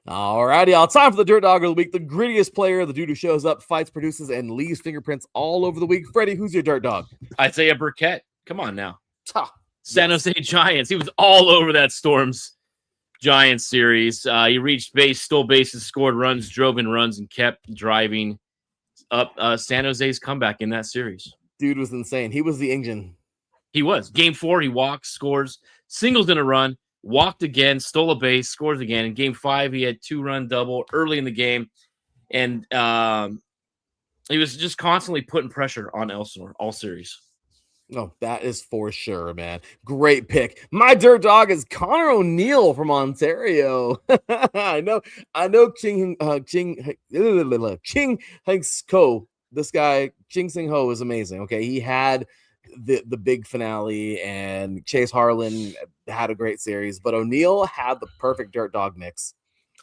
All righty, y'all. Time for the Dirt Dog of the week. The grittiest player, the dude who shows up, fights, produces, and leaves fingerprints all over the week. Freddie, who's your Dirt Dog?
Isaiah Burkett. Come on now. San Jose Giants. He was all over that Storms Giants series. He reached base, stole bases, scored runs, drove in runs, and kept driving up San Jose's comeback in that series.
Dude was insane. He was the engine.
He was. Game 4, he walks, scores, singles in a run, walked again, stole a base, scores again. In game 5, he had 2-run double early in the game. And he was just constantly putting pressure on Elsinore all series.
No, that is for sure, man. Great pick. My Dirt Dog is Connor O'Neill from Ontario. I know Ching Hanks Ko. This guy, Ching Sing Ho, is amazing. Okay, he had the big finale, and Chase Harlan had a great series, but O'Neill had the perfect Dirt Dog mix.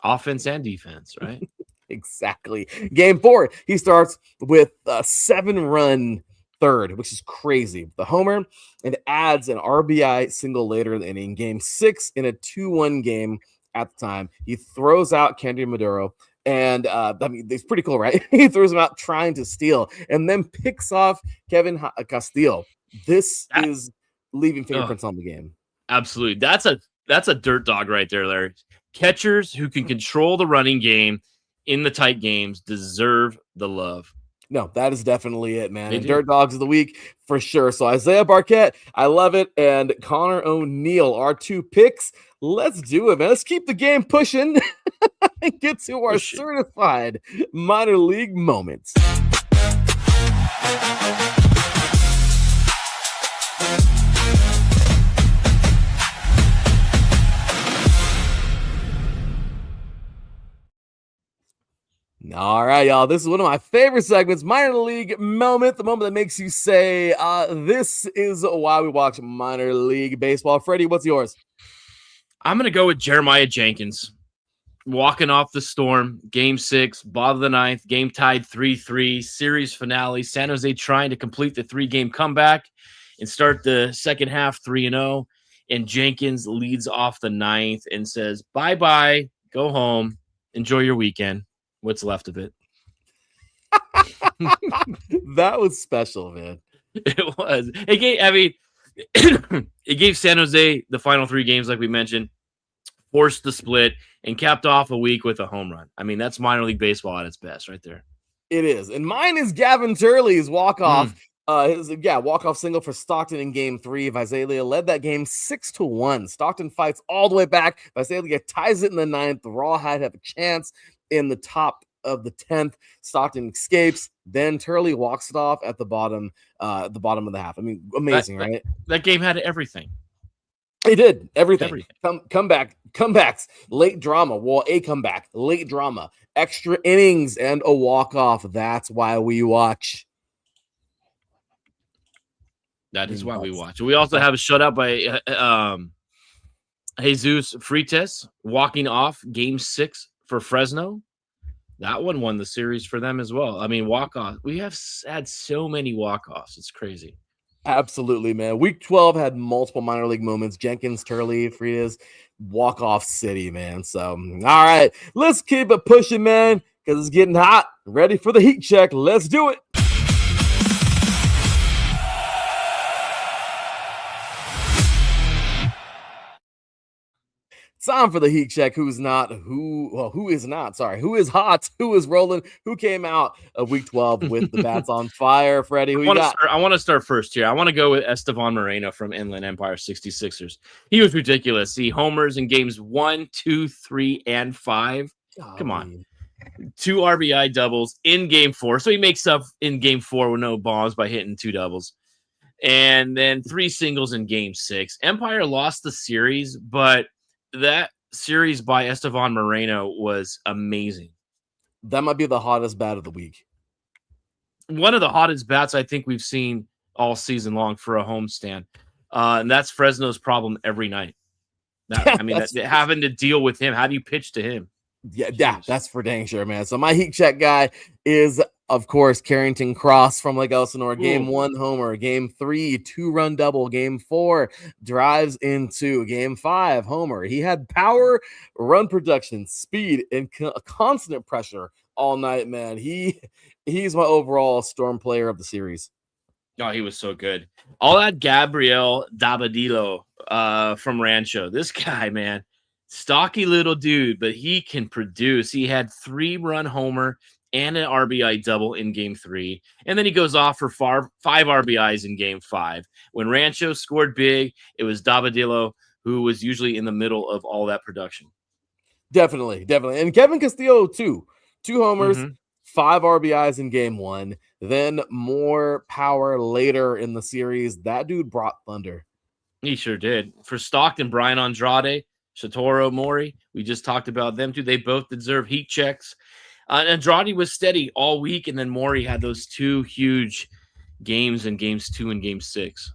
Offense and defense, right?
Exactly. Game 4, he starts with a 7-run third, which is crazy. The homer, and adds an RBI single later in the inning. Game 6 in a 2-1 game at the time. He throws out Candy Maduro. And I mean, it's pretty cool, right? He throws him out trying to steal and then picks off Kevin Castillo. This is leaving fingerprints on the game.
Absolutely. That's a Dirt Dog right there, Larry. Catchers who can control the running game in the tight games deserve the love.
No, that is definitely it, man. And Dirt Dogs of the week for sure. So Isaiah Burkett, I love it. And Connor O'Neill, our 2 picks. Let's do it, man. Let's keep the game pushing and get to our certified minor league moments. All right, y'all. This is one of my favorite segments, minor league moment, the moment that makes you say, this is why we watch minor league baseball. Freddie, what's yours?
I'm going to go with Jeremiah Jenkins. walking off the Storm, game 6, bottom of the 9th, game tied 3-3, series finale. San Jose trying to complete the 3-game comeback and start the second half 3-0. And Jenkins leads off the 9th and says, bye-bye, go home, enjoy your weekend. What's left of it.
That was special, man.
It was. It gave San Jose the final 3 games, like we mentioned, forced the split, and capped off a week with a home run. I mean, that's minor league baseball at its best right there.
It is. And mine is Gavin Turley's walk-off. Walk-off single for Stockton in game 3. Visalia led that game 6-1. Stockton fights all the way back. Visalia ties it in the 9th. The Rawhide have a chance in the top of the 10th. Stockton escapes. Then Turley walks it off at the bottom of the half. I mean, amazing, right?
That game had everything.
It did everything. Comebacks, late drama. Well, a comeback, late drama, extra innings, and a walk-off. That's why we watch.
That is why we watch. We also have a shutout by Jesus Freitas walking off game 6 for Fresno. That one won the series for them as well. I mean, walk-off. We have had so many walk-offs. It's crazy.
Absolutely, man. Week 12 had multiple minor league moments. Jenkins, Turley, Freitas, walk-off city, man. So, all right, let's keep it pushing, man, because it's getting hot. Ready for the heat check. Let's do it. Time for the heat check. Who is hot, who is rolling, who came out of week 12 with the bats on fire. Freddie, who you got?
I want to start first here. I want to go with Estevan Moreno from Inland Empire 66ers. He was ridiculous. He homers in games 1, 2, 3, and 5. Come on. 2 RBI doubles in game 4. So he makes up in game 4 with no bombs by hitting 2 doubles. And then 3 singles in game 6. Empire lost the series, but that series by Estevan Moreno was amazing.
That might be the hottest bat of the week.
One of the hottest bats I think we've seen all season long for a homestand. And that's Fresno's problem every night. Having to deal with him. How do you pitch to him?
Yeah, that's for dang sure, man. So my heat check guy is, of course, Carrington Cross from Lake Elsinore. Game 1 homer, game 3 2-run double, game 4 drives into, game 5 homer. He had power, run production, speed, and constant pressure all night, man. He's my overall Storm player of the series.
Oh, he was so good. All that Gabriel Dabadillo from Rancho. This guy, man, stocky little dude, but he can produce. He had 3-run homer and an RBI double in game 3. And then he goes off for 5 RBIs in game 5. When Rancho scored big, it was Dabadillo who was usually in the middle of all that production.
Definitely. And Kevin Castillo, too. 2 homers, 5 RBIs in game 1. Then more power later in the series. That dude brought thunder.
He sure did. For Stockton, Brian Andrade, Satoru Mori, we just talked about them too. They both deserve heat checks. Andrade was steady all week, and then Mori had those 2 huge games in games 2 and game 6.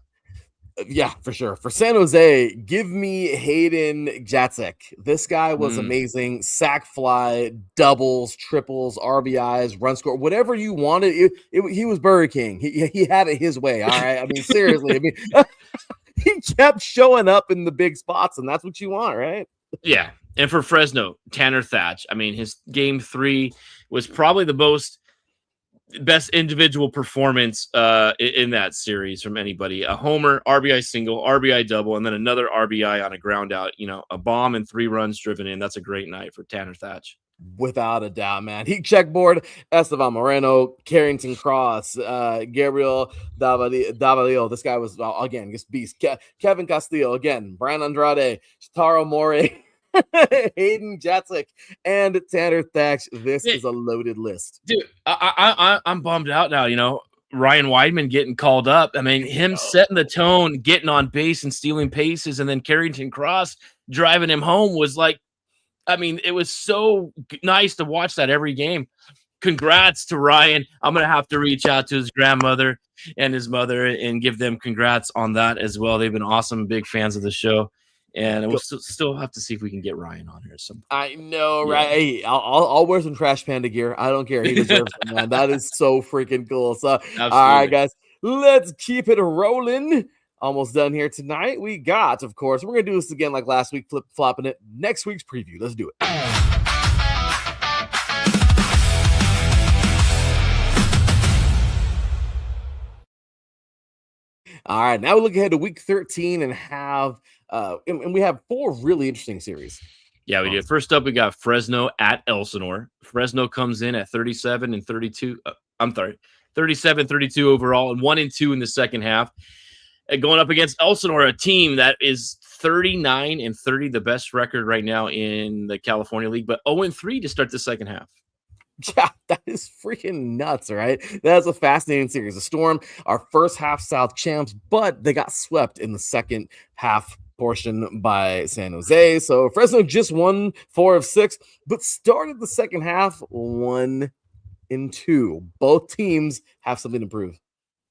Yeah, for sure. For San Jose, give me Hayden Jacek. This guy was amazing. Sack fly, doubles, triples, RBIs, run score, whatever you wanted. He was Burger King. He had it his way. All right. I mean, seriously. I mean, he kept showing up in the big spots, and that's what you want, right?
Yeah. And for Fresno, Tanner Thatch. I mean, his game 3 was probably the best individual performance in that series from anybody. A homer, RBI single, RBI double, and then another RBI on a ground out. You know, a bomb and 3 runs driven in. That's a great night for Tanner Thatch.
Without a doubt, man. Heat check board: Estevan Moreno, Carrington Cross, Gabriel Davalillo. This guy was, again, just beast. Kevin Castillo, again, Brian Andrade, Satoru Mori, Hayden Jacek, and Tanner Thatch. This is a loaded list.
Dude, I'm bummed out now, you know. Ryan Weidman getting called up. I mean, him setting the tone, getting on base and stealing paces, and then Carrington Cross driving him home was like, I mean, it was so nice to watch that every game. Congrats to Ryan. I'm going to have to reach out to his grandmother and his mother and give them congrats on that as well. They've been awesome, big fans of the show. And we'll still have to see if we can get Ryan on here at some point.
I know, right? Hey, I'll wear some Trash Panda gear. I don't care. He deserves it, man. That is so freaking cool. So,
Absolutely.
all right, guys, let's keep it rolling. Almost done here tonight. We got, of course, we're going to do this again like last week, flip-flopping it. Next week's preview. Let's do it. All right, now we look ahead to week 13 and have and we have 4 really interesting series.
Yeah, we do. First up, we got Fresno at Elsinore. Fresno comes in at 37-32. 37-32 overall, and 1-2 in the second half. And going up against Elsinore, a team that is 39-30, the best record right now in the California League, but 0-3 to start the second half.
Yeah, that is freaking nuts, right? That's a fascinating series. The Storm are first half South champs, but they got swept in the second half portion by San Jose. So Fresno just won 4 of 6, but started the second half 1-2. Both teams have something to prove.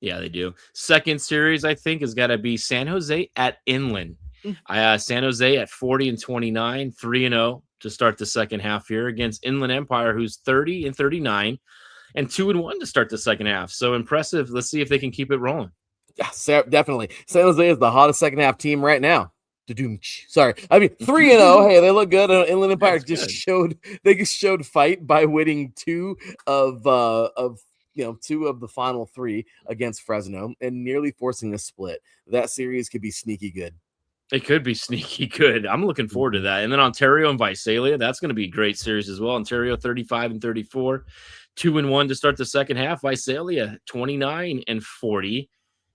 Yeah, they do. Second series, I think, has got to be San Jose at Inland. San Jose at 40-29, 3-0 to start the second half here against Inland Empire, who's 30-39 and 2-1 to start the second half. So impressive. Let's see if they can keep it rolling.
Yeah, definitely. San Jose is the hottest second half team right now. Sorry, I mean 3-0. Hey, they look good. Inland Empire showed fight by winning 2 of the final 3 against Fresno and nearly forcing a split. That series could be sneaky good.
It could be sneaky good. I'm looking forward to that. And then Ontario and Visalia, that's going to be a great series as well. Ontario 35-34, 2-1 to start the second half. Visalia 29-40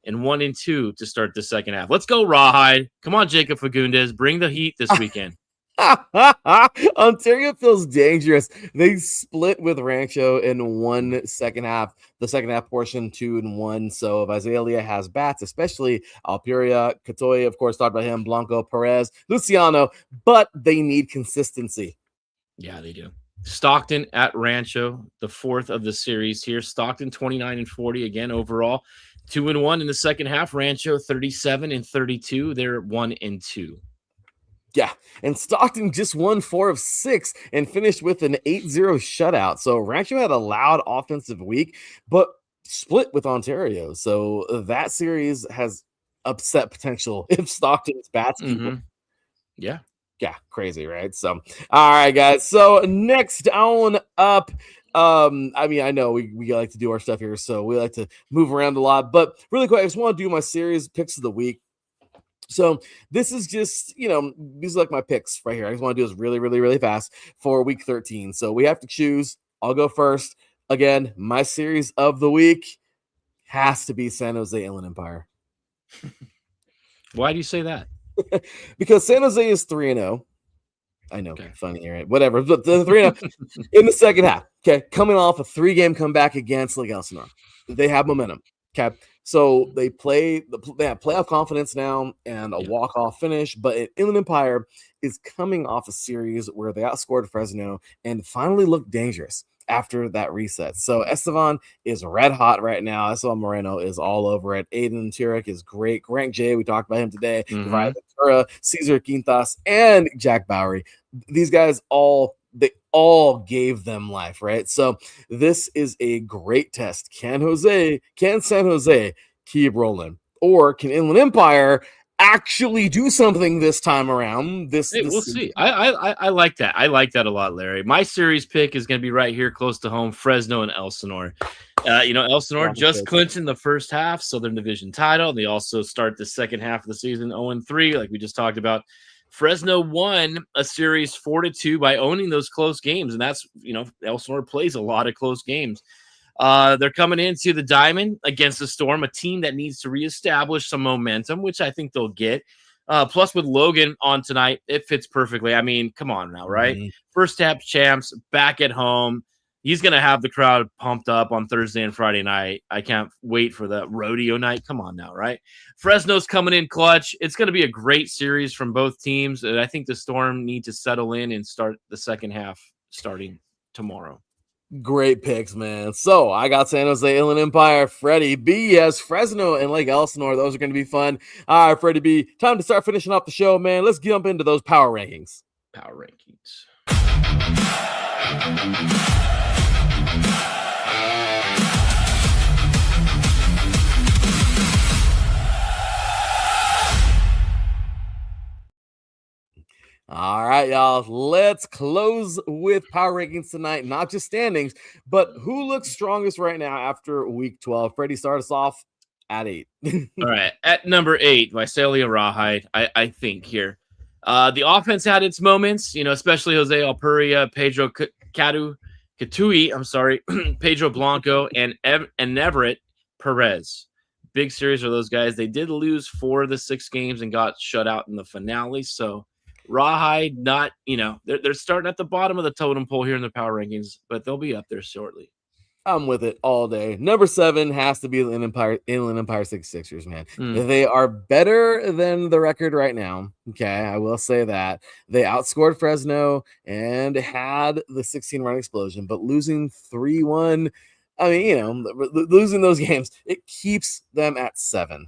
and 1-2 to start the second half. Let's go, Rawhide. Come on, Jacob Fagundes. Bring the heat this weekend.
Ontario feels dangerous. They split with Rancho in one second half. The second half portion 2-1. So Visalia has bats, especially Alperia, Catoya, of course, talked about him, Blanco, Perez, Luciano, but they need consistency.
Yeah, they do. Stockton at Rancho, the 4th of the series here. Stockton 29-40 again overall. 2-1 in the second half. Rancho 37-32. They're 1-2.
Yeah, and Stockton just won 4 of 6 and finished with an 8-0 shutout. So Rancho had a loud offensive week, but split with Ontario. So that series has upset potential if Stockton's bats keep
Yeah,
crazy, right? So, all right, guys. So next on up, I know we like to do our stuff here, so we like to move around a lot. But really quick, I just want to do my series picks of the week. So this is just, these are like my picks right here. I just want to do this really, really, really fast for week 13. So we have to choose. I'll go first. Again, my series of the week has to be San Jose Inland Empire.
Why do you say that?
Because San Jose is 3-0. I know, okay. Funny, right? Whatever. But the 3-0 in the second half. Okay, coming off a 3-game comeback against Lake Elsinore. They have momentum. Okay. So they have playoff confidence now and a walk-off finish, but Inland Empire is coming off a series where they outscored Fresno and finally looked dangerous after that reset. So Estevan is red hot right now. Estevan Moreno is all over it. Aiden Turek is great. Grant J, we talked about him today. Ryan Ventura, Cesar Quintas, and Jack Bowery. These guys all gave them life, right? So this is a great test. Can San Jose keep rolling? Or can Inland Empire actually do something this time around? We'll
see. I like that. I like that a lot, Larry. My series pick is going to be right here close to home, Fresno and Elsinore. Elsinore just clinching the first half Southern Division title. They also start the second half of the season 0-3, like we just talked about. Fresno won a series 4-2 by owning those close games. And that's, Elsinore plays a lot of close games. They're coming into the Diamond against the Storm, a team that needs to reestablish some momentum, which I think they'll get. Plus with Logan on tonight, it fits perfectly. I mean, come on now, right? First half champs back at home. He's going to have the crowd pumped up on Thursday and Friday night. I can't wait for the rodeo night. Come on now, right? Fresno's coming in clutch. It's going to be a great series from both teams. And I think the Storm need to settle in and start the second half starting tomorrow.
Great picks, man. So I got San Jose Inland Empire. Freddie B has Fresno and Lake Elsinore. Those are going to be fun. All right, Freddie B, time to start finishing off the show, man. Let's jump into those power rankings.
Power rankings.
All right, y'all. Let's close with power rankings tonight. Not just standings, but who looks strongest right now after week 12. Freddie, start us off at 8.
All right. At number 8, Visalia Rawhide, I think here. The offense had its moments, especially Jose Alpuria, Pedro Catui, Pedro Blanco, and Everett Perez. Big series for those guys. They did lose 4 of the 6 games and got shut out in the finale. So Rawhide, they're starting at the bottom of the totem pole here in the power rankings, but they'll be up there shortly.
I'm with it all day. Number 7 has to be the Inland Empire 66ers, man. They are better than the record right now. Okay, I will say that. They outscored Fresno and had the 16-run explosion, but losing 3-1, losing those games, it keeps them at 7.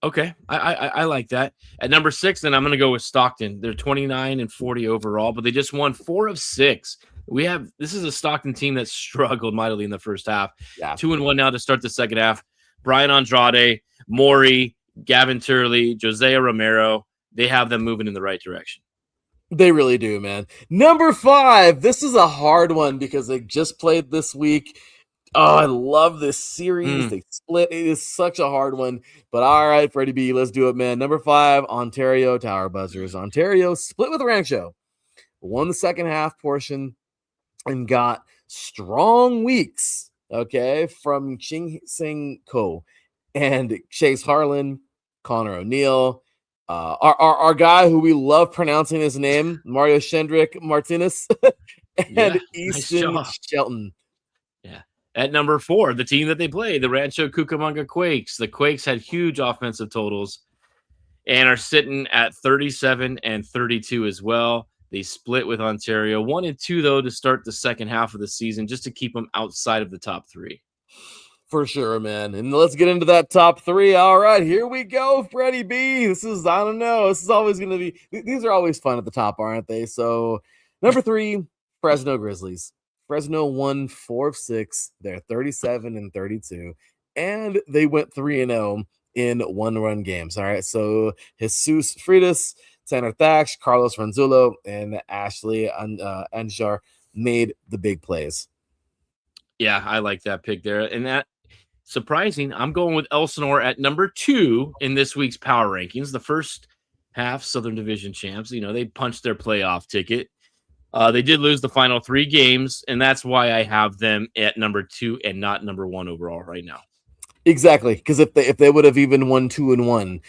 Okay, I like that. At number 6, then I'm going to go with Stockton. They're 29-40 overall, but they just won 4 of 6. This is a Stockton team that struggled mightily in the first half.
Yeah.
2-1 now to start the second half. Brian Andrade, Maury, Gavin Turley, Josiah Romero, they have them moving in the right direction.
They really do, man. Number 5, this is a hard one because they just played this week. Oh, I love this series. They split. It is such a hard one. But all right, Freddie B, let's do it, man. Number 5, Ontario Tower Buzzers. Ontario split with Rancho. Won the second half portion and got strong weeks, okay, from Ching Sing Ko and Chase Harlan, Connor O'Neill, our guy who we love pronouncing his name, Mario Shendrick Martinez, and Easton Shelton.
Yeah. At number 4, the team that they play, the Rancho Cucamonga Quakes. The Quakes had huge offensive totals and are sitting at 37-32 as well. They split with Ontario. 1-2, though, to start the second half of the season, just to keep them outside of the top 3.
For sure, man. And let's get into that top 3. All right, here we go, Freddie B. This is always going to be, these are always fun at the top, aren't they? So, number 3, Fresno Grizzlies. Fresno won 4 of 6. They're 37-32. And they went 3-0 in 1-run games. All right, so Jesus Freitas, Tanner Thatch, Carlos Ranzulo, and Ashley Anjar made the big plays.
Yeah, I like that pick there. And that, surprising, I'm going with Elsinore at number 2 in this week's power rankings. The first half Southern Division champs, they punched their playoff ticket. They did lose the final 3 games, and that's why I have them at number 2 and not number 1 overall right now.
Exactly, because if they would have even won 2-1,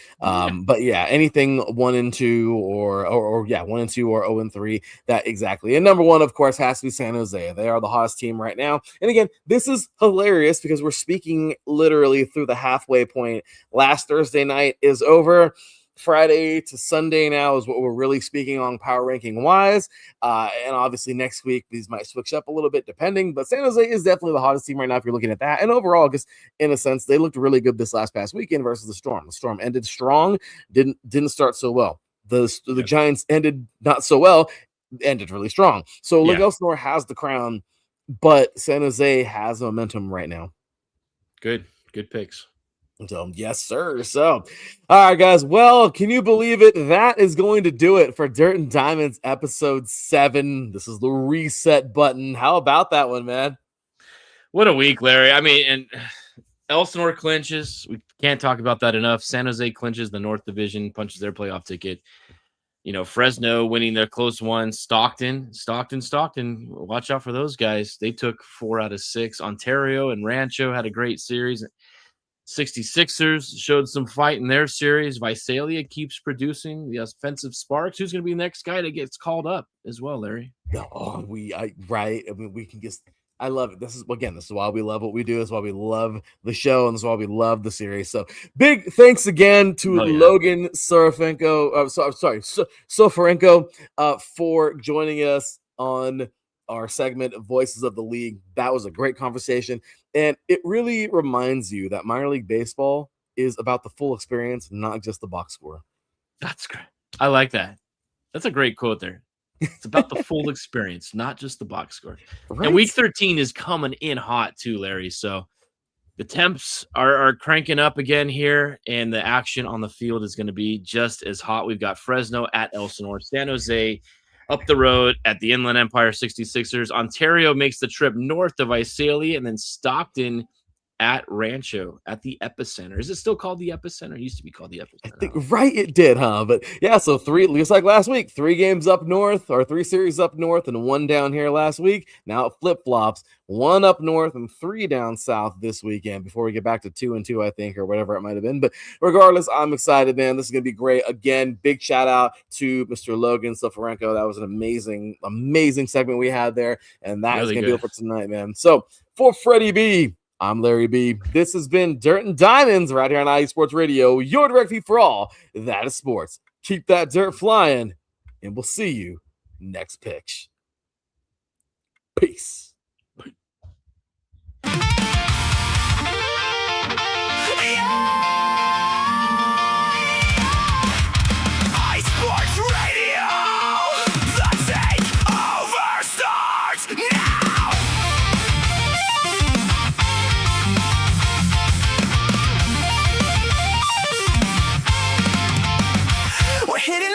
but yeah, anything 1-2 or 1-2 or 0-3, that exactly. And number 1, of course, has to be San Jose. They are the hottest team right now. And again, this is hilarious because we're speaking literally through the halfway point. Last Thursday night is over. Friday to Sunday now is what we're really speaking on power ranking wise. And obviously next week, these might switch up a little bit depending, but San Jose is definitely the hottest team right now if you're looking at that. And overall, just in a sense, they looked really good this past weekend versus the Storm. The Storm ended strong, didn't start so well. The Giants ended not so well, ended really strong. So Lake Elsinore has the crown, but San Jose has momentum right now.
Good picks.
So, yes, sir. So, all right, guys. Well, can you believe it? That is going to do it for Dirt and Diamonds episode 7. This is the reset button. How about that one, man?
What a week, Larry. I mean, and Elsinore clinches. We can't talk about that enough. San Jose clinches the North Division, punches their playoff ticket. Fresno winning their close one. Stockton. Watch out for those guys. They took 4 out of 6. Ontario and Rancho had a great series. 66ers showed some fight in their series. Visalia keeps producing the offensive sparks. Who's going to be the next guy that gets called up as well, Larry?
Oh, right. I mean, we can just. I love it. This is why we love what we do. This is why we love the show, and this is why we love the series. So big thanks again to Logan Soforenko, for joining us on our segment of Voices of the League. That was a great conversation. And it really reminds you that minor league baseball is about the full experience, not just the box score.
That's great. I like that. That's a great quote there. It's about the full experience, not just the box score.
Right?
And week 13 is coming in hot too, Larry. So the temps are cranking up again here, and the action on the field is going to be just as hot. We've got Fresno at Elsinore, San Jose up the road at the Inland Empire 66ers. Ontario makes the trip north of Visalia, and then Stockton at Rancho at the Epicenter. Is it still called the Epicenter? It used to be called the Epicenter.
I think, right, it did, huh? But yeah, so just like last week, 3 games up north, or 3 series up north and 1 down here last week. Now it flip-flops, 1 up north and 3 down south this weekend before we get back to 2 and 2, I think, or whatever it might have been. But regardless, I'm excited, man. This is going to be great. Again, big shout out to Mr. Logan Soforenko. That was an amazing, amazing segment we had there. And that is going to do it for tonight, man. So for Freddie B, I'm Larry B. This has been Dirt and Diamonds right here on IE Sports Radio, your direct feed for all that is sports. Keep that dirt flying, and we'll see you next pitch. Peace.
Hitting